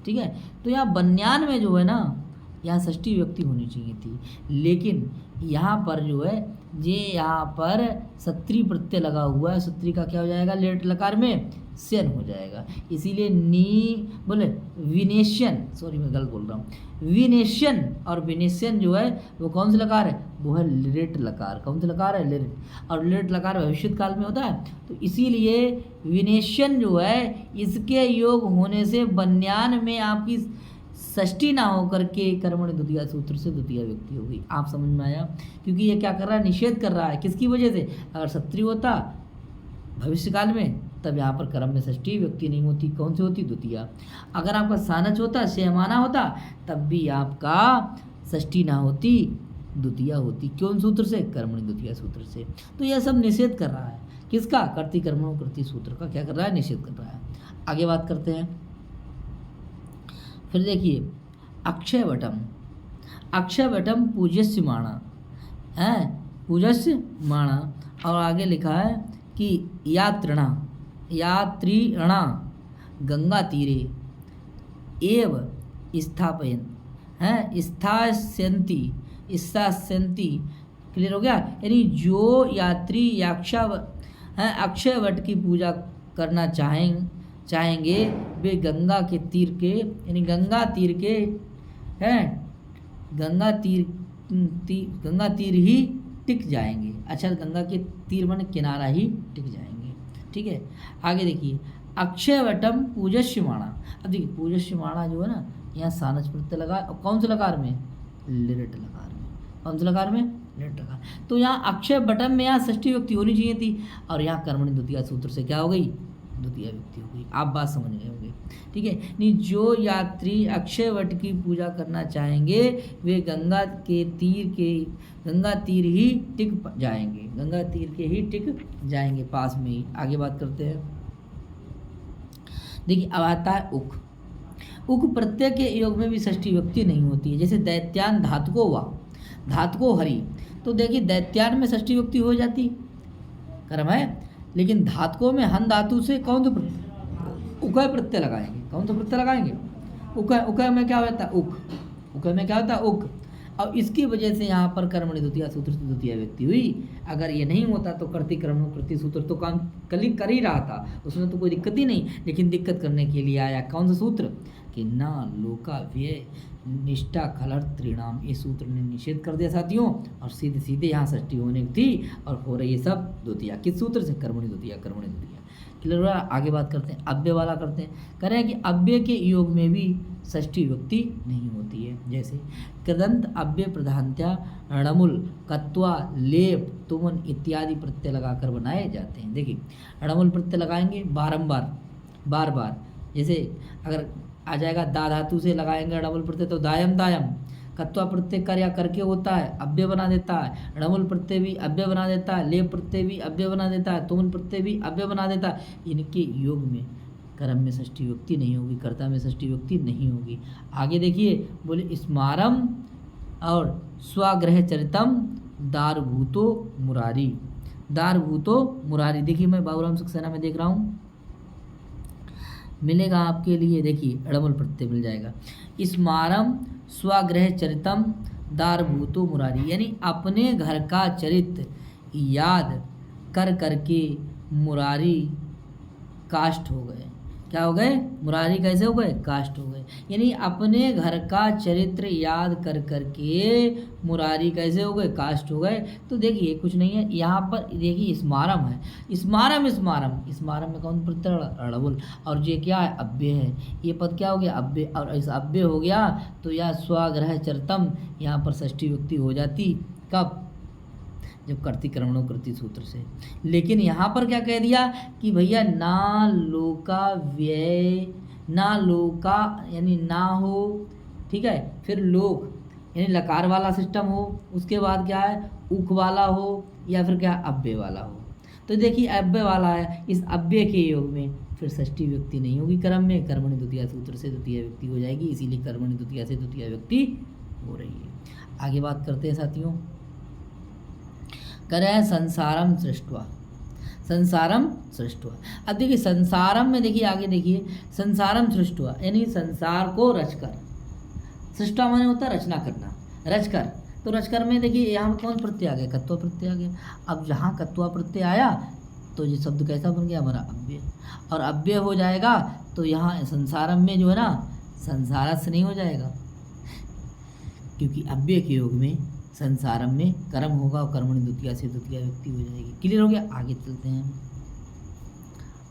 Speaker 1: ठीक है, तो यहाँ बन्यान में जो है ना, यहाँ षष्ठी व्यक्ति होनी चाहिए थी, लेकिन यहाँ पर जो है ये यहाँ पर क्षत्रिय प्रत्यय लगा हुआ है। क्षत्रिय का क्या हो जाएगा? लेट लकार में शन हो जाएगा। इसीलिए विनेशन, सॉरी मैं गलत बोल रहा हूँ। विनेशन और विनेशन जो है वो कौन सा लकार है? वो है लिरिट लकार। कौन सा लकार है? लिरिट। और लिरिट लकार भविष्य काल में होता है, तो इसीलिए विनेशन जो है इसके योग होने से बन्यान में आपकी षष्ठी ना होकर के कर्मणि द्वितीया सूत्र से द्वितीया व्यक्ति होगी। आप समझ में आया? क्योंकि ये क्या कर रहा है? निषेध कर रहा है। किसकी वजह से? अगर क्षत्रिय होता भविष्य काल में तब यहाँ पर कर्म में षष्ठी व्यक्ति नहीं होती। कौन सी होती? द्वितीया। अगर आपका सानच होता, सेमाना होता, तब भी आपका षष्ठी ना होती, द्वितीया होती। कौन सूत्र से? कर्मणि द्वितीया सूत्र से। तो यह सब निषेध कर रहा है। किसका? कर्ति कर्मणि कृति सूत्र का क्या कर रहा है? निषेध कर रहा है। आगे बात करते हैं। फिर देखिए अक्षय वटम। अक्षय वटम पूज्यस्य माणा है, पूज्यस्य माणा। और आगे लिखा है कि यात्रिणा गंगा तीरे एव स्थापयन है, स्थास्यन्ति। क्लियर हो गया? यानी जो यात्री अक्षय वट की पूजा करना चाहेंगे वे गंगा के तीर के, यानी गंगा तीर के गंगा तीर ही टिक जाएंगे। अच्छा, गंगा के तीर माने किनारा ही टिक जाएंगे। ठीक है, आगे देखिए अक्षय वटम पूजस्य माणा। अब देखिए पूजस्य माणा जो है ना, यहाँ सानच प्रत्यय लगा। और कौन से लकार में? लिरिट लकार में। कौन से लकार में? लिरिट लकार। तो यहाँ अक्षय वटम में यहाँ षष्ठी व्यक्ति होनी चाहिए थी, और यहाँ कर्मणि द्वितीया सूत्र से क्या हो गई? द्वितीया व्यक्ति हो गई। आप बात समझ गए होंगे। ठीक है, नहीं जो यात्री अक्षय वट की पूजा करना चाहेंगे वे गंगा तीर ही टिक जाएंगे। गंगा तीर के ही टिक जाएंगे, पास में ही। आगे बात करते हैं। देखिए अब आता है उक प्रत्यय के योग में भी षष्ठी व्यक्ति नहीं होती है। जैसे दैत्यान धातुको वा, धातुको हरि। तो देखिए दैत्यान में षष्ठी व्यक्ति हो जाती, कर्म है, लेकिन धातुकों में हन धातु से कौन सा उकय प्रत्यय लगाएंगे? कौन सा प्रत्यय लगाएंगे? उकय में क्या होता है? उकय में क्या होता है? उक। और इसकी वजह से यहाँ पर कर्मणि द्वितीया सूत्र से द्वितीया व्यक्ति हुई। अगर ये नहीं होता तो कर्ति कर्मणि कृति सूत्र तो काम कर ही रहा था, उसमें तो कोई दिक्कत ही नहीं। लेकिन दिक्कत करने के लिए आया कौन सा सूत्र? कि ना लोका व्यय निष्ठा खलर त्रिणाम। ये सूत्र ने निषेध कर दिया साथियों, और सीधे सीधे यहाँ षष्ठी होने की थी और हो रही है सब द्वितीया। किस सूत्र से? कर्मणि द्वितीया। कर्मणि द्वितीया। क्लियर हुआ? आगे बात करते हैं, अव्यय वाला करते हैं। कह रहे हैं कि अव्यय के योग में भी षष्ठी व्यक्ति नहीं होती है। जैसे कृदंत अव्यय प्रधानत्या णमुल कत्वा लेप तुमन इत्यादि प्रत्यय लगाकर बनाए जाते हैं। देखिए णमुल प्रत्यय लगाएंगे बार बार। जैसे अगर आ जाएगा दा धातु से लगाएंगे डबल प्रत्यय तो दायम दायम, कत्वा प्रत्यय कर या करके होता है, अव्यय बना देता है। णमुल प्रत्यय भी अव्यय बना देता है। लेप प्रत्यय भी अव्यय बना देता है। तुमुल प्रत्यय भी अव्यय बना देता है। इनके योग में कर्म में षष्ठी विभक्ति नहीं होगी, कर्ता में षष्ठी विभक्ति नहीं होगी। आगे देखिए, बोले स्मारम और स्वाग्रह चरितम दारभूतो मुरारी। दारभूतो मुरारी, देखिए मैं बाबूराम सक्सेना में देख रहा हूँ, मिलेगा आपके लिए, देखिए अड़मुल प्रत्यय मिल जाएगा। स्मारम स्वाग्रह चरितम दारभूतो मुरारी, यानी अपने घर का चरित्र याद कर करके मुरारी काष्ठ हो गए। क्या हो गए? मुरारी कैसे हो गए? काष्ठ हो गए। यानी अपने घर का चरित्र याद कर करके मुरारी कैसे हो गए? काष्ठ हो गए। तो देखिए कुछ नहीं है यहाँ पर, देखिए स्मारम है, स्मारम स्मारम, स्मारम में कौन प्रत्यय? ड़बुल, और ये क्या है? अव्यय है। ये पद क्या हो गया? अव्यय, और इस अव्यय हो गया तो यह स्वाग्रह चरितम यहाँ पर षष्ठी विभक्ति हो जाती। कब? जब कर्ती कर्मणों कृति सूत्र से। लेकिन यहाँ पर क्या कह दिया कि भैया ना लोका व्यय, ना लोका यानी ना हो, ठीक है, फिर लोक यानी लकार वाला सिस्टम हो, उसके बाद क्या है? उक वाला हो, या फिर क्या? अव्यय वाला हो। तो देखिए अव्यय वाला है, इस अव्यय के योग में फिर षष्ठी विभक्ति नहीं होगी कर्म में, कर्मणि द्वितीया सूत्र से द्वितीय विभक्ति हो जाएगी, इसीलिए कर्मणि द्वितीया से द्वितीय विभक्ति हो रही है। आगे बात करते हैं साथियों, करें संसारम सृष्टवा, संसारम सृष्टवा। अब देखिए संसारम में, देखिए आगे देखिए, संसारम सृष्टवा यानी संसार को रचकर, सृष्टवा माने होता है रचना करना, रचकर। तो रचकर में देखिए यहाँ पर कौन प्रत्यय आ गया? कत्वा प्रत्यय आ गया। अब जहाँ कत्वा प्रत्यय आया तो ये शब्द कैसा बन गया? हमारा अव्यय, और अव्यय हो जाएगा तो यहाँ संसारम में जो है ना, संसारस नहीं हो जाएगा, क्योंकि अव्यय के योग में संसारम में कर्म होगा और कर्मणि द्वितीया से द्वितीया विभक्ति हो जाएगी। क्लियर हो गया? आगे चलते हैं,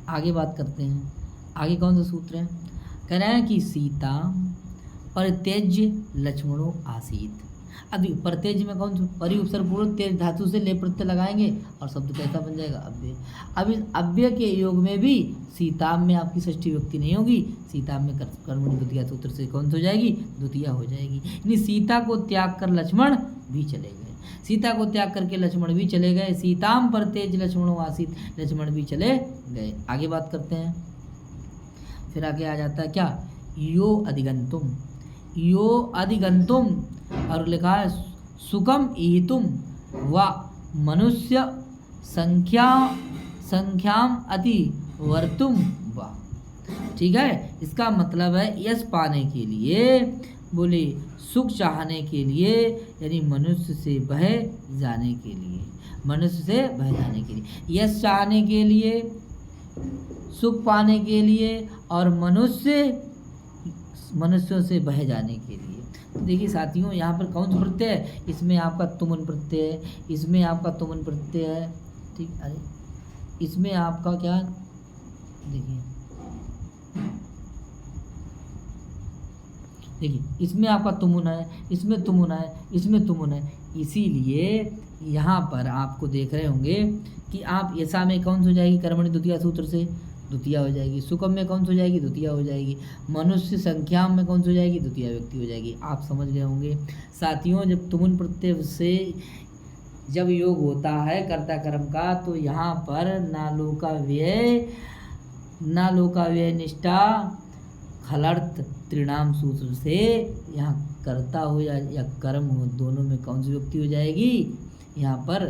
Speaker 1: आगे बात करते हैं। आगे कौन सा सूत्र है? कह रहे हैं कि सीता परित्यज्य लक्ष्मणो आसीत। अब परित्यज्य में कौन सा? परि उपसर्ग पूर्व तेज धातु से ले प्रत्यय लगाएंगे और शब्द कैसा बन जाएगा? अव्यय। अब इस अव्यय के योग में भी सीताम में आपकी षष्ठी विभक्ति नहीं होगी, सीताम में कर्मणि द्वितीया सूत्र से कौन सा हो जाएगी? द्वितीया हो जाएगी। यानी सीता को त्याग कर लक्ष्मण भी चले गए, सीता को त्याग करके लक्ष्मण भी चले गए। सीताम पर तेज लक्ष्मणो आसीत, लक्ष्मण भी चले गए। आगे बात करते हैं, फिर आगे आ जाता है क्या? यो अधिगंतुम, यो अधिगंतुम, और लिखा है सुखम ईहितुम व मनुष्य संख्याम अति वर्तुम व। ठीक है, इसका मतलब है यश पाने के लिए, बोले सुख चाहने के लिए, यानी मनुष्य से बह जाने के लिए, मनुष्य से बह जाने के लिए, यश चाहने के लिए, सुख पाने के लिए, और मनुष्यों से बह जाने के लिए। तो देखिए साथियों यहाँ पर कौन सा प्रत्यय है? इसमें आपका तुमन प्रत्यय है, इसमें आपका तुमन प्रत्यय है, ठीक। अरे इसमें आपका क्या, देखिए इसमें आपका तुमुन है, इसमें तुमुन है, इसमें तुमुन है। इसीलिए यहाँ पर आपको देख रहे होंगे कि आप यशा में कौन सा हो जाएगी? कर्मणि द्वितीया सूत्र से द्वितीया हो जाएगी। सुकम में कौन सा हो जाएगी? द्वितीया हो जाएगी। मनुष्य संख्या में कौन सा हो जाएगी? द्वितीया विभक्ति हो जाएगी। आप समझ गए होंगे साथियों, जब तुमुन प्रत्यय से जब योग होता है कर्ता कर्म का, तो यहाँ पर ना लोका व्यय निष्ठा खलर्थ त्रिनाम सूत्र से यहाँ कर्ता हो या कर्म हो, दोनों में कौन सी विभक्ति हो जाएगी? यहाँ पर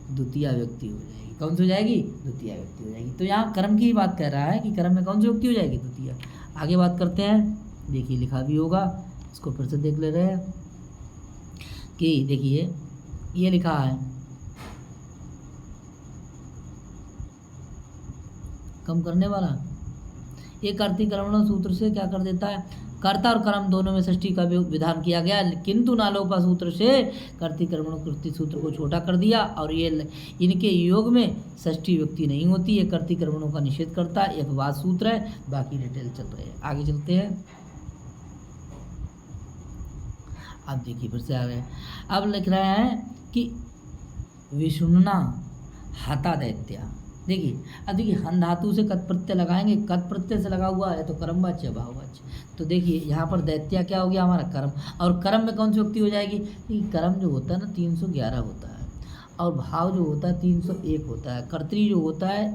Speaker 1: द्वितीया विभक्ति हो जाएगी। कौन सी हो जाएगी? द्वितीया विभक्ति हो जाएगी। तो यहाँ कर्म की ही बात कर रहा है कि कर्म में कौन सी विभक्ति हो जाएगी? द्वितीया। आगे बात करते हैं, देखिए लिखा भी होगा, इसको फिर से देख ले रहे हैं कि देखिए ये लिखा है, कम करने वाला, ये कर्ती कर्मणों सूत्र से क्या कर देता है? कर्ता और कर्म दोनों में षष्ठी का विधान किया गया, किंतु नालोपा सूत्र से कर्ती कर्मणों कृति सूत्र को छोटा कर दिया, और ये इनके योग में षष्ठी विभक्ति नहीं होती है, कर्ती कर्मणों का निषेध करता है। एक वाद सूत्र है, बाकी डिटेल चल रहे हैं। आगे चलते हैं, अब देखिए फिर से आ गए, अब लिख रहे हैं कि विष्णुना हता दैत्या, देखिए अब देखिए हन धातु से कत प्रत्यय लगाएंगे, कत प्रत्यय से लगा हुआ है तो कर्मवाच्य भाववाच्य। तो देखिए यहाँ पर दैत्या क्या हो गया हमारा कर्म, और कर्म में कौन सी व्यक्ति हो जाएगी, कि कर्म जो होता है ना 311 होता है, और भाव जो होता है 301 होता है, कर्तरी जो होता है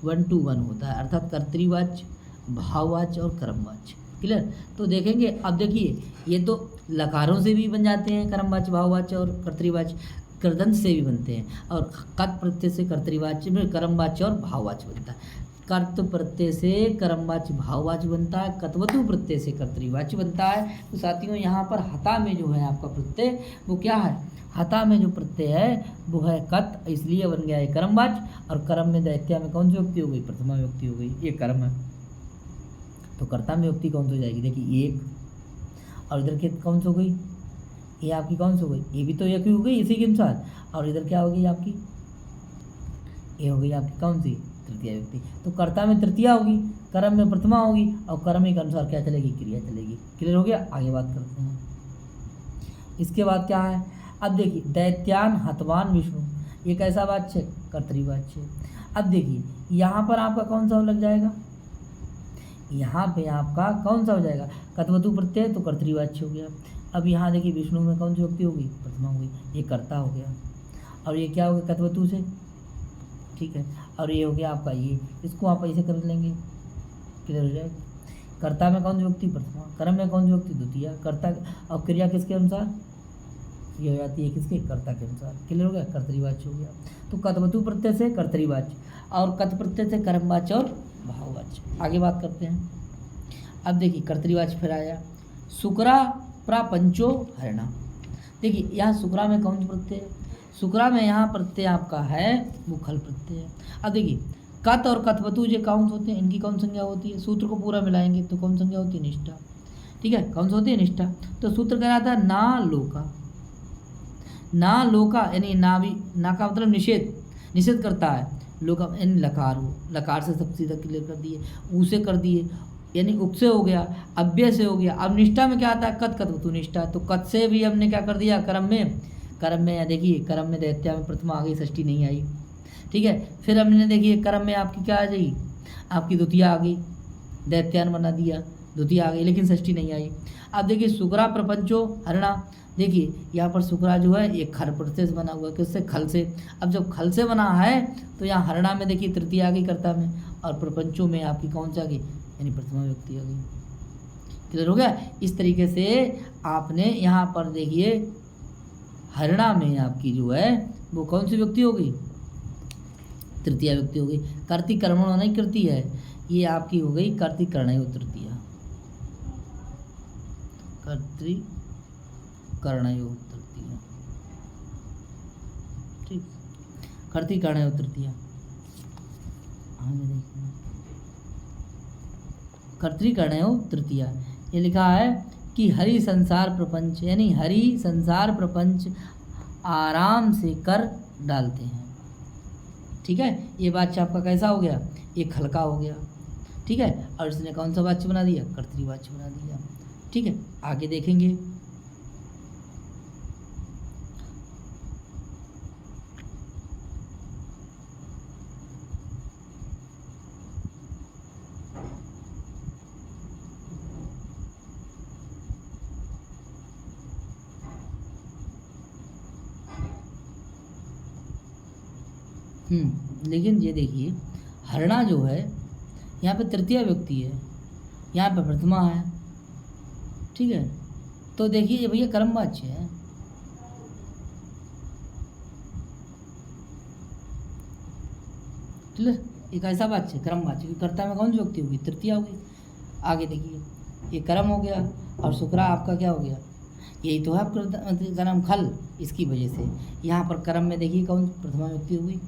Speaker 1: 1 to 1 होता है, अर्थात कर्तृवाच्य, भाववाच्य और कर्मवाच्य। क्लियर। तो देखेंगे अब देखिए ये तो लकारों से भी बन जाते हैं कर्मवाच्य, भाववाच्य और कर्तृवाच्य, कृदंत से भी बनते हैं, और कत प्रत्यय से कर्तृवाच्य में कर्मवाच्य और भाववाच्य बनता है। कर्त प्रत्यय से कर्मवाच्य भाववाच्य बनता है, कतवतु प्रत्यय से कर्तृवाच्य बनता है। तो साथियों यहाँ पर हता में जो है आपका प्रत्यय वो क्या है, हता में जो प्रत्यय है वो है कत, इसलिए बन गया है कर्मवाच्य, और कर्म में दैत्या में कौन सी व्यक्ति हो गई, प्रथमा व्यक्ति हो गई, ये कर्म है। तो कर्ता में व्यक्ति कौन सी हो जाएगी, देखिए एक, और इधर के कौन सी हो गई, ये आपकी कौन सी हो गई, ये भी तो एक ही हो गई इसी के अनुसार, और इधर क्या होगी आपकी, ये हो गई आपकी कौन सी, तृतीया व्यक्ति। तो कर्ता में तृतीया होगी, कर्म में प्रथमा होगी, और कर्म के अनुसार क्या चलेगी, क्रिया चलेगी। क्लियर हो गया। आगे बात करते हैं। इसके बाद क्या है, अब देखिए दैत्यान हतवान विष्णु, ये कैसा वाच्य, कर्तृवाच्य। अब देखिए यहाँ पर आपका कौन सा लग जाएगा, यहाँ पे आपका कौन सा हो जाएगा, कतवतु प्रत्यय, तो कर्तृवाच्य हो गया। अब यहाँ देखिए विष्णु में कौन सी व्यक्ति होगी, प्रथमा होगी, ये कर्ता हो गया, और ये क्या हो गया कतवतु से, ठीक है, और ये हो गया आपका ये, इसको आप ऐसे कर लेंगे, क्लियर हो जाएगा। कर्ता में कौन सी व्यक्ति, प्रथमा, कर्म में कौन सी व्यक्ति, द्वितीया, कर्ता, और क्रिया किसके अनुसार, ये हो जाती है किसके, कर्ता के अनुसार। क्लियर हो गया, कर्तृवाच्य हो गया। तो कतवतु प्रत्यय से कर्तृवाच्य, और कत प्रत्यय से कर्मवाच्य और भाववाच्य। आगे बात करते हैं। अब देखिए कर्तृवाच्य फिर आया, शुक्रा प्रापंचो हरणा। देखिए यहाँ शुक्रा में कौन सा प्रत्यय है, शुक्रा में यहाँ प्रत्यय आपका है वो खल प्रत्यय है। अब देखिए कत और कतवतु जो काउंट होते हैं, इनकी कौन संज्ञा होती है, सूत्र को पूरा मिलाएंगे तो कौन संज्ञा होती है, निष्ठा। ठीक है, कौन सी होती है, निष्ठा। तो सूत्र कहलाता है ना लोका, ना लोका यानी ना भी, ना का मतलब निषेध, निषेध करता है, लोका यानी लकार हो, लकार से सब सीधा क्लियर कर दिए, ऊ से कर दिए यानी उप से हो गया, अव्यय से हो गया। अब निष्ठा में क्या आता है, कत कतवतु निष्ठा, तो कत से भी हमने क्या कर दिया, कर्म में, कर्म में या देखिए कर्म में दैत्या में प्रथमा आ गई, षष्ठी नहीं आई, ठीक है। फिर हमने देखिए कर्म में आपकी क्या आ गई, आपकी द्वितीया आ गई, दैत्यान बना दिया, द्वितीया आ गई लेकिन षष्ठी नहीं आई। अब देखिए शुक्रा प्रपंचो हरणा, देखिए यहाँ पर शुक्रा जो है ये खर प्रत्यय से बना हुआ है, किससे, खल से। अब जब खल से बना है तो यहाँ हरणा में देखिए तृतीया आ गई कर्ता में, और प्रपंचों में आपकी कौन सी आ गई, यानी प्रथमा व्यक्ति आ गई। क्लियर हो गया। इस तरीके से आपने यहाँ पर देखिए हरणा में आपकी जो है वो कौन सी व्यक्ति हो गई, तृतीया व्यक्ति हो गई। कर्ति कर्मणो नहीं करती है, ये आपकी हो गई कर्ति कर्णयो तृतीया, कर्ति कर्णयो तृतीया, ठीक, कर्ति कर्णयो तृतीया। आगे देखिए कर्तृकर्णयो तृतीया, ये लिखा है कि हरि संसार प्रपंच, यानी हरि संसार प्रपंच आराम से कर डालते हैं। ठीक है, ये वाच्य आपका कैसा हो गया, एक हल्का हो गया, ठीक है, और इसने कौन सा वाच्य बना दिया, कर्तृवाच्य बना दिया। ठीक है, आगे देखेंगे। लेकिन ये देखिए हरणा जो है यहाँ पे तृतीया व्यक्ति है, यहाँ पे प्रथमा है, ठीक है। तो देखिए ये भैया कर्मवाच्य है, क्लियर, एक ऐसा वाच्य कर्मवाच्य, क्योंकि कर्ता में कौन सी व्यक्ति होगी, तृतीया होगी। आगे देखिए ये कर्म हो गया, और शुक्रा आपका क्या हो गया, यही तो है कर्म खल, इसकी वजह से यहाँ पर कर्म में देखिए कौन प्रथमा व्यक्ति होगी,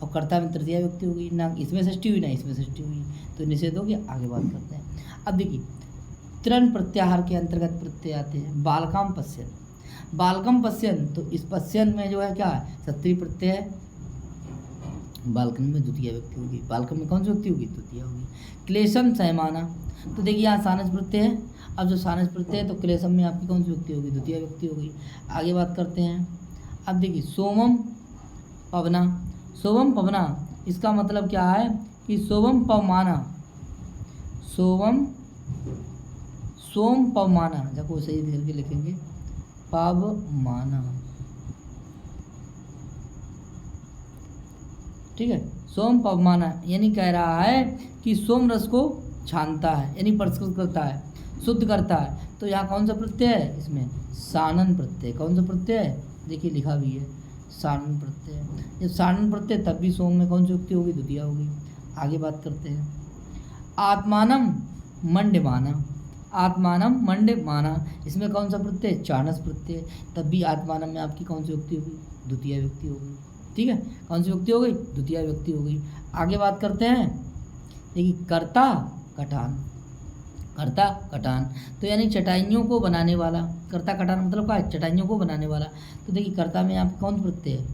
Speaker 1: और कर्ता में तृतीया व्यक्ति होगी, ना इसमें षष्ठी हुई ना इसमें षष्ठी हुई, तो निषेध हो गया। आगे बात करते हैं। अब देखिए त्रण प्रत्याहार के अंतर्गत प्रत्यय आते हैं, बालकम पश्यन, बालकम पश्यन, तो इस पश्यन में जो है क्या है, सत्री प्रत्यय है, बालकन में द्वितीय व्यक्ति होगी, बालकन में कौन सी व्यक्ति होगी, द्वितीय होगी। क्लेशम सहमाना, तो देखिए यहाँ सानस प्रत्यय है, अब जो सानस प्रत्यय है तो क्लेशम में आपकी कौन सी व्यक्ति होगी, द्वितीय व्यक्ति होगी। आगे बात करते हैं। अब देखिए सोमम पवना, सोमम पवना, इसका मतलब क्या है कि सोवम पवमाना, सोम पवमाना, देखो सही करके लिखेंगे, पवमाना, ठीक है। सोम पवमाना यानी कह रहा है कि सोम रस को छानता है, यानी परिष्कृत करता है, शुद्ध करता है। तो यहाँ कौन सा प्रत्यय है, इसमें सानन प्रत्यय। कौन सा प्रत्यय है, देखिए लिखा भी है सानन प्रत्यय। जब सानन प्रत्यय तब भी सोम में कौन सी युक्ति होगी, द्वितीय होगी। आगे बात करते हैं, आत्मानम मंड्यमाना, आत्मानम मंड्यमाना, इसमें कौन सा प्रत्यय, चाणस प्रत्यय, तब भी आत्मानम में आपकी कौन सी युक्ति होगी, द्वितीय व्यक्ति होगी। ठीक है, कौन सी व्यक्ति हो गई, द्वितीय व्यक्ति हो गई। आगे बात करते हैं, देखिए कर्ता कटान, कर्ता कटान तो यानी चटाइयों को बनाने वाला। कर्ता कटान मतलब क्या है, चटाइयों को बनाने वाला। तो देखिए कर्ता में आपका कौन सा प्रत्यय है,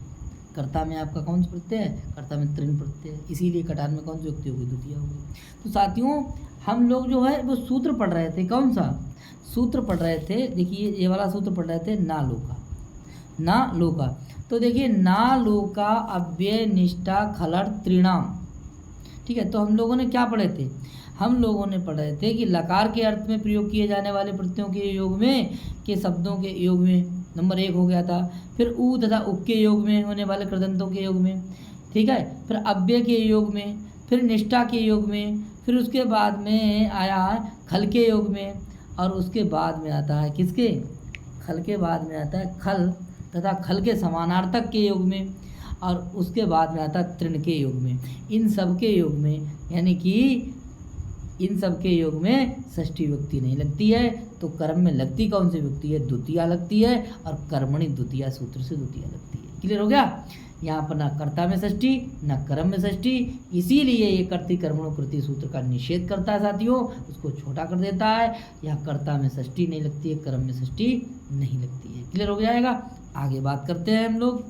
Speaker 1: कर्ता में आपका कौन सा प्रत्यय है, कर्ता में तृण प्रत्यय है, इसीलिए कटान में कौन सी युक्ति होगी, द्वितीय होगी। तो साथियों हम लोग जो है वो सूत्र पढ़ रहे थे, कौन सा सूत्र पढ़ रहे थे, देखिए ये वाला सूत्र पढ़ रहे थे, ना लोका, ना लोका। तो देखिए ना लोका अव्यय निष्ठा खलर त्रिणाम। ठीक है, तो हम लोगों ने क्या पढ़े थे, हम लोगों ने पढ़े थे कि लकार के अर्थ में प्रयोग किए जाने वाले प्रत्ययों के योग में, के शब्दों के योग में नंबर 1 हो गया था। फिर ऊ तथा उप के योग में होने वाले कृदंतों के योग में, ठीक है, फिर अव्यय के योग में, फिर निष्ठा के योग में, फिर उसके बाद में आया खल के योग में, और उसके बाद में आता है किसके, खल के बाद में आता है खल तथा खल के समानार्थक के योग में, और उसके बाद में आता है तृण के योग में। इन सब के योग में, यानी कि इन सब के योग में षष्ठी विभक्ति नहीं लगती है। तो कर्म में लगती कौन सी विभक्ति है, द्वितीया लगती है, और कर्मणि द्वितीया सूत्र से द्वितीया लगती है। क्लियर हो गया, यहाँ पर ना कर्ता में षष्ठी ना कर्म में षष्ठी, इसीलिए ये कर्ती कर्मणो कृति सूत्र का निषेध करता है साथियों, उसको छोटा कर देता है। यहाँ कर्ता में षष्ठी नहीं लगती है, कर्म में षष्ठी नहीं लगती है। क्लियर हो जाएगा। आगे बात करते हैं हम लोग,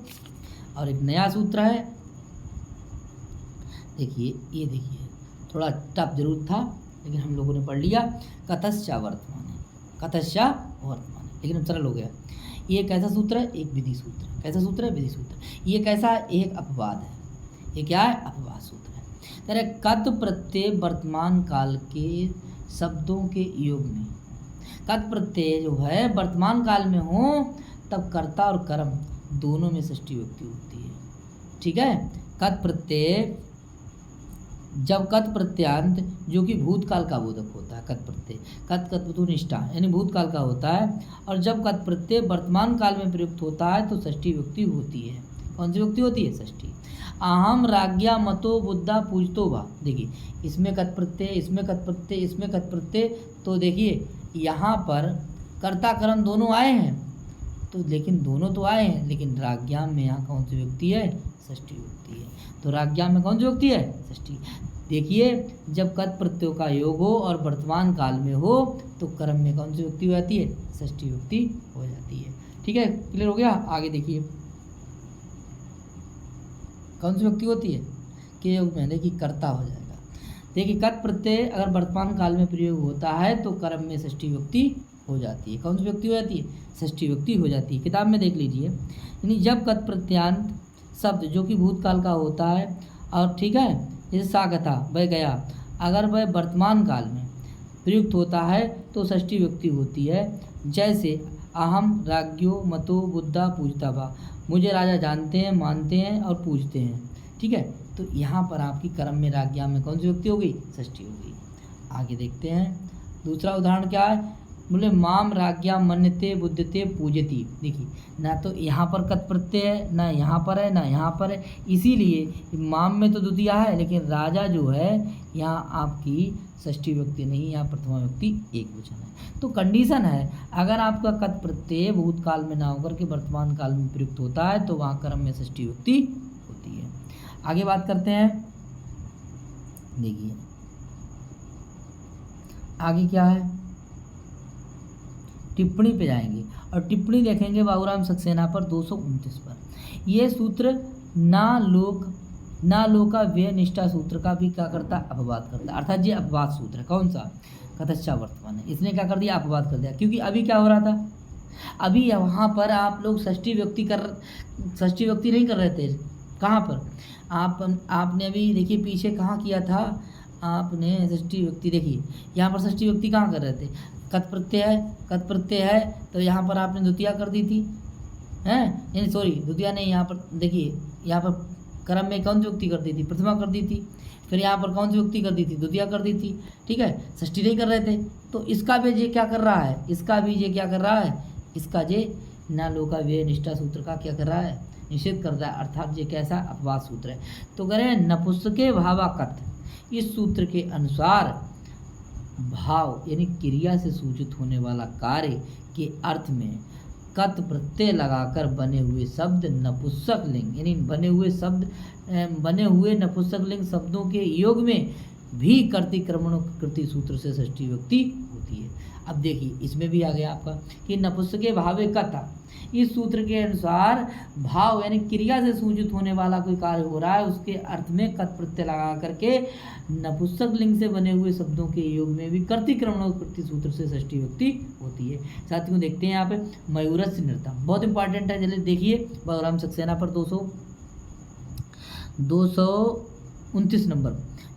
Speaker 1: और एक नया सूत्र है, देखिए ये देखिए थोड़ा टफ जरूर था, लेकिन हम लोगों ने पढ़ लिया। कतश्चा वर्तमान, कतश्चा वर्तमान, लेकिन अब सरल हो गया। ये कैसा सूत्र है, एक विधि सूत्र। कैसा सूत्र है, विधि सूत्र। ये कैसा है, एक अपवाद है। ये क्या है, अपवाद सूत्र है। कह रहे कत प्रत्यय वर्तमान काल के शब्दों के योग में, कत प्रत्यय जो है वर्तमान काल में हो तब कर्ता और कर्म दोनों में षष्ठी विभक्ति होती है। ठीक है, कत प्रत्यय, जब कत प्रत्यांत जो कि भूतकाल का बोधक होता है, कत प्रत्यय, कत कत्वतु निष्ठा यानी भूतकाल का होता है, और जब कत प्रत्यय वर्तमान काल में प्रयुक्त होता है तो षष्ठी विभक्ति होती है। कौन सी विभक्ति होती है, षष्ठी। अहम राज्ञा मतो बुद्धा पूजतो वा, देखिए इसमें कत प्रत्यय, इसमें कत प्रत्यय, इसमें कत प्रत्यय, तो देखिए यहाँ पर कर्ता कर्म दोनों आए हैं, तो लेकिन दोनों तो आए हैं, लेकिन राज्ञा में यहाँ कौन सी विभक्ति है, षष्ठी विभक्ति है। तो राज्ञा में कौन सी विभक्ति है, षष्ठी। देखिए जब कत प्रत्ययों का योग हो और वर्तमान काल में हो तो कर्म में कौन सी विभक्ति हो जाती है, षष्ठी विभक्ति हो जाती है। ठीक है, क्लियर हो गया। आगे देखिए कौन सी विभक्ति होती है, के योग में, देखिए कर्ता हो जाएगा। देखिए कत प्रत्यय अगर वर्तमान काल में प्रयोग होता है तो कर्म में षष्ठी विभक्ति हो जाती है। कौन सी विभक्ति हो जाती है, षष्ठी विभक्ति हो जाती है। किताब में देख लीजिए, यानी जब कत प्रत्यांत शब्द जो कि भूतकाल का होता है, और ठीक है जैसे सागता वह गया, अगर वह वर्तमान काल में प्रयुक्त होता है तो षष्ठी विभक्ति होती है। जैसे अहम राज्ञो मतो बुद्धा पूजता वा, मुझे राजा जानते हैं, मानते हैं और पूजते हैं। ठीक है, तो यहाँ पर आपकी कर्म में राज्ञा में कौन सी विभक्ति हो गई, षष्ठी हो गई। आगे देखते हैं दूसरा उदाहरण क्या है, बोले माम राज्ञा मन्यते बुद्धते पूजती। देखिए ना तो यहाँ पर कत प्रत्यय है, ना यहाँ पर है, ना यहाँ पर है, इसीलिए माम में तो द्वितीया है, लेकिन राजा जो है यहाँ आपकी षष्ठी विभक्ति नहीं, यहाँ प्रथमा विभक्ति एक वचन है। तो कंडीशन है, अगर आपका कत प्रत्यय भूतकाल में ना होकर के वर्तमान काल में प्रयुक्त होता है तो वहाँ कर्म में षष्ठी विभक्ति होती है। आगे बात करते हैं, देखिए आगे क्या है, टिप्पणी पे जाएंगे और टिप्पणी देखेंगे बाबूराम सक्सेना पर 229 पर। ये सूत्र ना लोका व्यय निष्ठा सूत्र का भी क्या करता, अपवाद करता, अर्थात ये अपवाद सूत्र है। कौन सा, कतश्चा वर्तमान है, इसने क्या कर दिया, अपवाद कर दिया। क्योंकि अभी क्या हो रहा था, अभी वहाँ पर आप लोग षष्ठी विभक्ति नहीं कर रहे थे, कहाँ पर आपने अभी देखिए पीछे कहाँ किया था आपने षष्ठी व्यक्ति, देखिए यहाँ पर षष्ठी व्यक्ति कहाँ कर रहे थे, कत प्रत्यय है तो यहाँ पर आपने द्वितीया कर दी थी, हैं यानी सॉरी द्वितीया नहीं, यहाँ पर देखिए यहाँ पर क्रम में कौन सी व्यक्ति कर दी थी, प्रथमा कर दी थी, फिर यहाँ पर कौन सी व्यक्ति कर दी थी, द्वितीया कर दी थी, ठीक है, षष्ठी नहीं कर रहे थे। तो इसका बीज ये क्या कर रहा है, इसका बीज ये क्या कर रहा है, इसका जे ना लोका व्यय निष्ठा सूत्र का क्या कर रहा है, निषेध कर रहा है, अर्थात ये कैसा अपवाद सूत्र है। तो कह रहे हैं नपुंसके भावाकत, इस सूत्र के अनुसार भाव यानी क्रिया से सूचित होने वाला कार्य के अर्थ में कत प्रत्यय लगाकर बने हुए शब्द नपुंसक लिंग यानी बने हुए नपुंसक लिंग शब्दों के योग में भी कर्ति कर्मणों कृति सूत्र से षष्ठी व्यक्ति होती है। अब देखिए इसमें भी आ गया आपका कि नपुंसके भावे कथा, इस सूत्र के अनुसार भाव यानी क्रिया से सूचित होने वाला कोई कार्य हो रहा है उसके अर्थ में कत प्रत्यय लगा करके नपुंसक लिंग से बने हुए शब्दों के योग में भी कर्ति कर्मणों कृति सूत्र से षष्ठी व्यक्ति होती है। साथियों देखते हैं यहाँ पे मयूरस्य नृतम, बहुत इंपॉर्टेंट है, जल्दी देखिए बलराम सक्सेना पर 229 नंबर,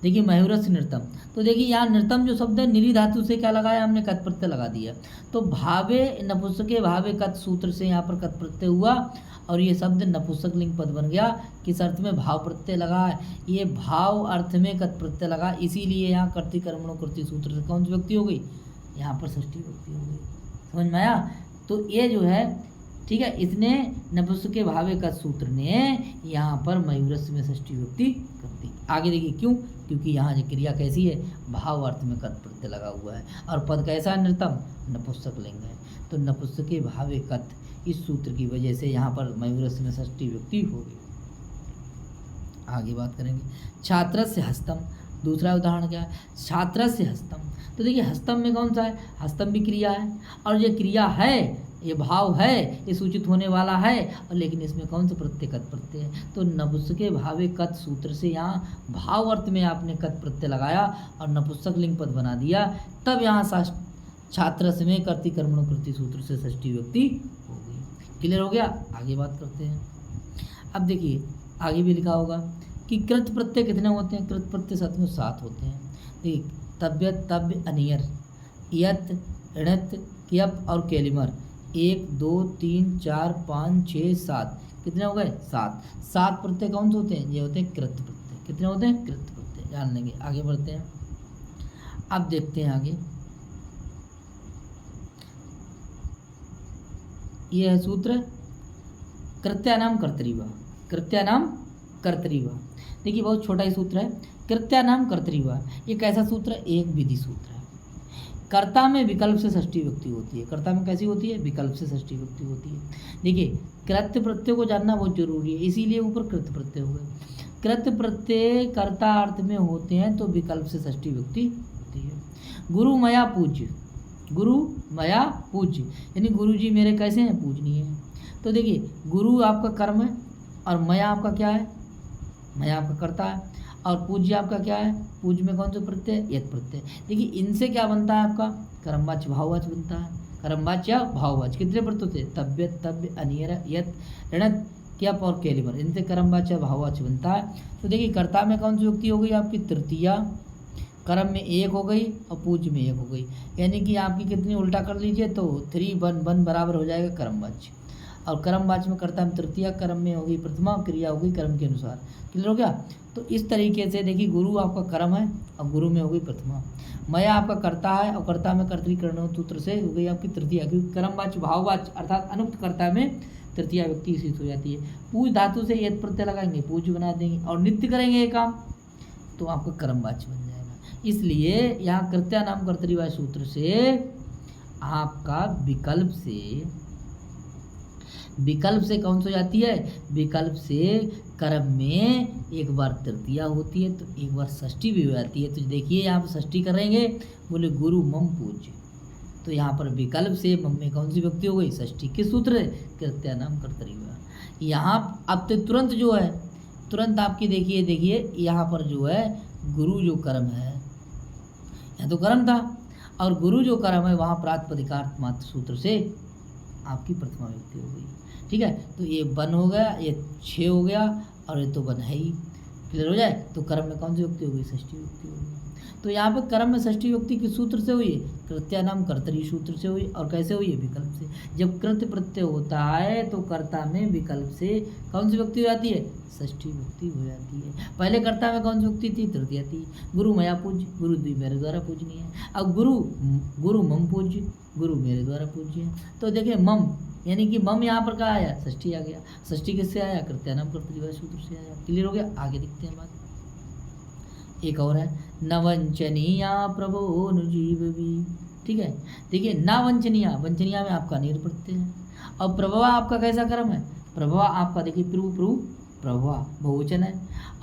Speaker 1: देखिए मयूरस्य नृतम। तो देखिए यहाँ नृतम जो शब्द है निरी धातु से क्या लगाया हमने, कत प्रत्यय लगा दिया। तो भावे नपुंसके भावे कत सूत्र से यहाँ पर कत प्रत्यय हुआ और ये शब्द नपुंसक लिंग पद बन गया। किस अर्थ में, भाव प्रत्यय लगा है, ये भाव अर्थ में कत प्रत्यय लगा, इसीलिए यहाँ कर्ति कर्मणों कृति सूत्र से कौन सी व्यक्ति हो गई, यहाँ पर षष्ठी व्यक्ति हो गई। समझ में आया। तो ये जो है ठीक है, इसने नपुंसके भावे का सूत्र ने यहाँ पर मयूरस्य में षष्ठी व्यक्ति कर दी। आगे देखिए क्यों, क्योंकि यहाँ जो क्रिया कैसी है, भाव अर्थ में कत प्रत्यय लगा हुआ है और पद कैसा है, नृतम, नपुंसक लिंग है। तो नपुंसके भावे कत, इस सूत्र की वजह से यहाँ पर मयूरस्य में षष्ठी व्यक्ति हो गई। आगे बात करेंगे छात्रस्य हस्तम, दूसरा उदाहरण क्या है, छात्रस्य हस्तम। तो देखिए हस्तम में कौन सा है, हस्तम भी क्रिया है और ये क्रिया है, ये भाव है, ये सूचित होने वाला है, और लेकिन इसमें कौन सा प्रत्यय, कत प्रत्यय है। तो नपुंसके भावे कत सूत्र से यहाँ भाव अर्थ में आपने कत प्रत्यय लगाया और नपुंसक लिंग पद बना दिया, तब यहाँ छात्रस्य में कर्ति कर्मणों कृति सूत्र से षष्ठी व्यक्ति हो गई। क्लियर हो गया। आगे बात करते हैं। अब देखिए आगे भी लिखा होगा कि कृत प्रत्यय कितने होते हैं, कृत प्रत्यय साथ में 7 होते हैं। देखिए तब्य, तब्य, अनियर, यत, णत, क्यप और केलिमर, 1 2 3 4 5 6 7, कितने हो गए, 7 प्रत्यय कौन से होते हैं, ये होते हैं कृत प्रत्यय। कितने होते हैं, कृत प्रत्यय, जान लेंगे। आगे बढ़ते हैं। अब देखते हैं आगे, ये है सूत्र कृत्यानाम कर्तरीवा, कृत्यानाम कर्तरीवा। देखिए बहुत छोटा ही सूत्र है, कृत्यानाम कर्तरीवा। ये कैसा सूत्र है, एक विधि सूत्र है। कर्ता में विकल्प से षष्ठी व्यक्ति होती है। कर्ता में कैसी होती है, विकल्प से षष्ठी व्यक्ति होती है। देखिए कृत्य प्रत्यय को जानना बहुत जरूरी है, इसीलिए ऊपर कृत प्रत्यय हो गए। कृत्य प्रत्यय कर्ता अर्थ में होते हैं तो विकल्प से षष्ठी व्यक्ति होती है। गुरु मया पूज्य, गुरु मया पूज्य यानी गुरु जी मेरे कैसे हैं, पूजनीय है। तो देखिए गुरु आपका कर्म है और मया आपका क्या है, मया आपका कर्ता है, और पूज्य आपका क्या है, पूज्य में कौन सा प्रत्यय, यत प्रत्यय। देखिए इनसे क्या बनता है आपका, कर्मवाच्य भाववाच्य बनता है। कर्मवाच्य भाववाच्य कितने प्रत्यय होते हैं, तब्य, तब्य, अनियर, यत, ऋणत, क्यप और केलिमर, इनसे कर्मवाच्य भाववाच्य बनता है। तो देखिए कर्ता में कौन सी व्यक्ति हो गई आपकी, तृतीया, कर्म में 1 हो गई और पूज्य में 1 हो गई, यानी कि आपकी कितनी, उल्टा कर लीजिए तो 3 1 बराबर हो जाएगा कर्मवाच्य। और कर्मवाच्य में कर्ता में तृतीया, कर्म में होगी प्रथमा, क्रिया होगी कर्म के अनुसार। क्लियर हो गया। तो इस तरीके से देखिए गुरु आपका कर्म है और गुरु में होगी प्रथमा, मया आपका कर्ता है और कर्ता में कर्तृकरण सूत्र से हो गई आपकी तृतीया, क्योंकि कर्मवाच्य भाववाच्य अर्थात अनुक्त कर्ता में तृतीया व्यक्ति स्थित हो जाती है। पूज धातु से यद प्रत्यय लगाएंगे, पूज्य बना देंगे और नित्य करेंगे ये काम तो आपका कर्मवाच्य बन जाएगा। इसलिए यहाँ कृत्या नाम कर्तरीवाच्य सूत्र से आपका विकल्प से कौन सी हो जाती है, विकल्प से कर्म में एक बार तृतीया होती है तो एक बार षष्ठी भी हो जाती है। तो देखिए यहाँ पर षष्ठी करेंगे, बोले गुरु मम पूज्य, तो यहाँ पर विकल्प से मम में कौन सी व्यक्ति हो गई, षष्ठी। किस सूत्र है, कृत्या नाम कर्तरीवा। यहाँ अब तो तुरंत जो है, तुरंत आपकी देखिए यहाँ पर जो है गुरु जो कर्म है, यहाँ तो कर्म था और गुरु जो कर्म है वहाँ प्रातिपदिकार्थ मात्र सूत्र से आपकी प्रथमा व्यक्ति हो गई। ठीक है, तो ये 1 हो गया, ये 6 हो गया और ये तो बन है ही। क्लियर हो जाए। तो कर्म में कौन सी युक्ति हो गई? षष्ठी युक्ति हो गई। तो यहाँ पे कर्म में षष्ठी युक्ति किस सूत्र से हुई है? कृत्यानाम कर्तरी सूत्र से हुई। और कैसे हुई है? विकल्प से। जब कृत्य प्रत्यय होता है तो कर्ता में विकल्प से कौन सी युक्ति हो जाती है? षष्ठी युक्ति हो जाती है। पहले कर्ता में कौन सी युक्ति थी? तृतीया थी। गुरु मया पूज्य, गुरु मेरे द्वारा पूजनीय है। अब गुरु मम पूज्य, गुरु मेरे द्वारा पूज्य है। तो देखिए मम यानी कि मम यहाँ पर कहाँ आया? षष्ठी आ गया। षष्ठी किससे आया? कृत्यानाम कर्तरी सूत्र से आया। क्लियर हो गया। आगे देखते हैं बात। एक और है, न वंचनीया प्रभो अनुजीववी। ठीक है। देखिए न वंचनीया, वंचनीया में आपका नीर प्रत्यय है। और प्रभवा आपका कैसा कर्म है? प्रभवा आपका देखिए प्रभवा बहुवचन है।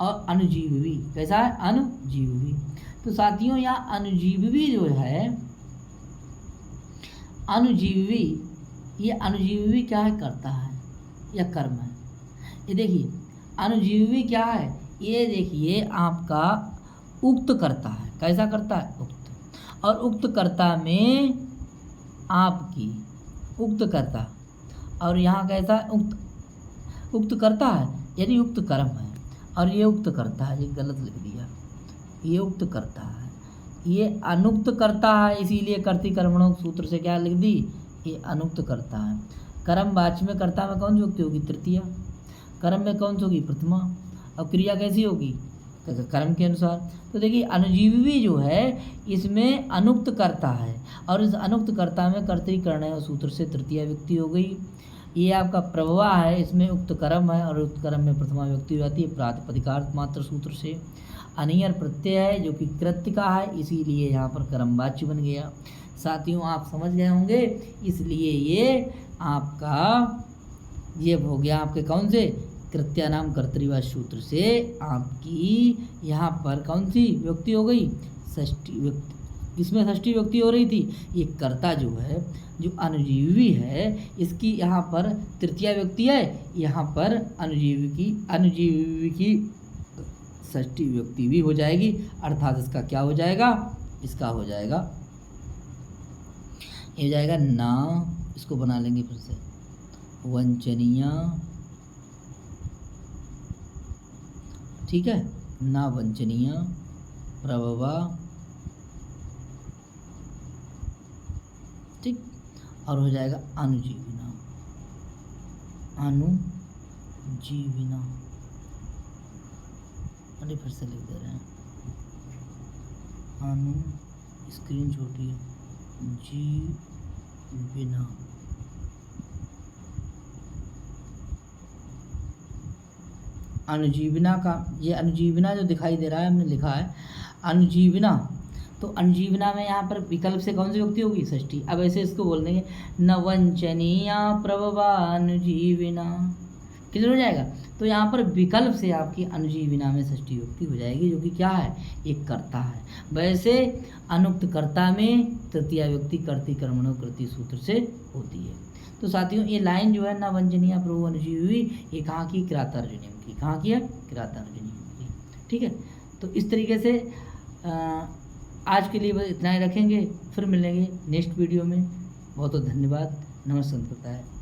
Speaker 1: और अनुजीववी कैसा है? अनुजीववी। तो साथियों यहाँ अनुजीववी जो है, अनुजीववी, ये अनुजीववी क्या है? करता है या कर्म है। ये देखिए अनुजीववी क्या है? ये देखिए आपका उक्त करता है। कैसा करता है? उक्त। और उक्त कर्ता में आपकी उक्त करता, और यहाँ कैसा? उक्त करता है यानी उक्त कर्म है। और ये उक्त करता है, ये गलत लिख दिया। ये उक्त करता है, ये अनुक्त करता है, इसीलिए कर्ती कर्मणों सूत्र से क्या लिख दी? ये अनुक्त करता है। कर्म वाच्य में कर्ता में कौन सी युक्ति होगी? तृतीया। कर्म में कौन सी होगी? प्रथमा। और क्रिया कैसी होगी? कर्म के अनुसार। तो देखिए अनुजीवी जो है इसमें अनुक्त करता है, और इस अनुक्त कर्ता में कर्तृकर्ण सूत्र से तृतीया व्यक्ति हो गई। ये आपका प्रभवा है, इसमें उक्त कर्म है, और उक्त कर्म में प्रथमा व्यक्ति हो जाती है प्रातिपदिकार्थ मात्र सूत्र से। अनियर प्रत्यय है जो कि कृत्य का है, इसीलिए यहाँ पर कर्मवाच्य बन गया। साथियों आप समझ गए होंगे। इसलिए ये आपका ये हो गया आपके कौन से? कृत्यानाम कर्तरीवाच सूत्र से आपकी यहाँ पर कौन सी व्यक्ति हो गई? षष्ठी व्यक्ति। इसमें षष्ठी व्यक्ति हो रही थी। ये कर्ता जो है, जो अनुजीवी है, इसकी यहाँ पर तृतीया व्यक्ति है। यहाँ पर अनुजीवी की षष्ठी व्यक्ति भी हो जाएगी। अर्थात इसका क्या हो जाएगा? इसका हो जाएगा, ये हो जाएगा ना, इसको बना लेंगे फिर से, वंचनीय। ठीक है, ना वंचनीय प्रभवा। ठीक। और हो जाएगा अनुजीविना। अनुजीविना, अरे फिर से लिख दे रहे हैं। स्क्रीन छोटी है। जीविना, अनुजीविना का ये अनुजीविना जो दिखाई दे रहा है, हमने लिखा है अनुजीविना। तो अनुजीविना में यहाँ पर विकल्प से कौन सी युक्ति होगी? षष्ठी। अब ऐसे इसको बोल देंगे न वंचनीया प्रभवा अनुजीविना। क्लियर हो जाएगा। तो यहाँ पर विकल्प से आपकी अनुजीविना में षष्ठी युक्ति हो जाएगी, जो कि क्या है? एक कर्ता है। वैसे अनुक्त कर्ता में तृतीया व्यक्ति कर्ती कर्मणों कृति सूत्र से होती है। तो साथियों ये लाइन जो है न वंचनीया प्रभु अनुजीवी, ये कहाँ की? किरातार्जुनीय की। कहाँ की है? किरातार्जुनीय की। ठीक है। तो इस तरीके से आज के लिए बस इतना ही रखेंगे, फिर मिलेंगे नेक्स्ट वीडियो में। बहुत बहुत धन्यवाद। नमस्कार।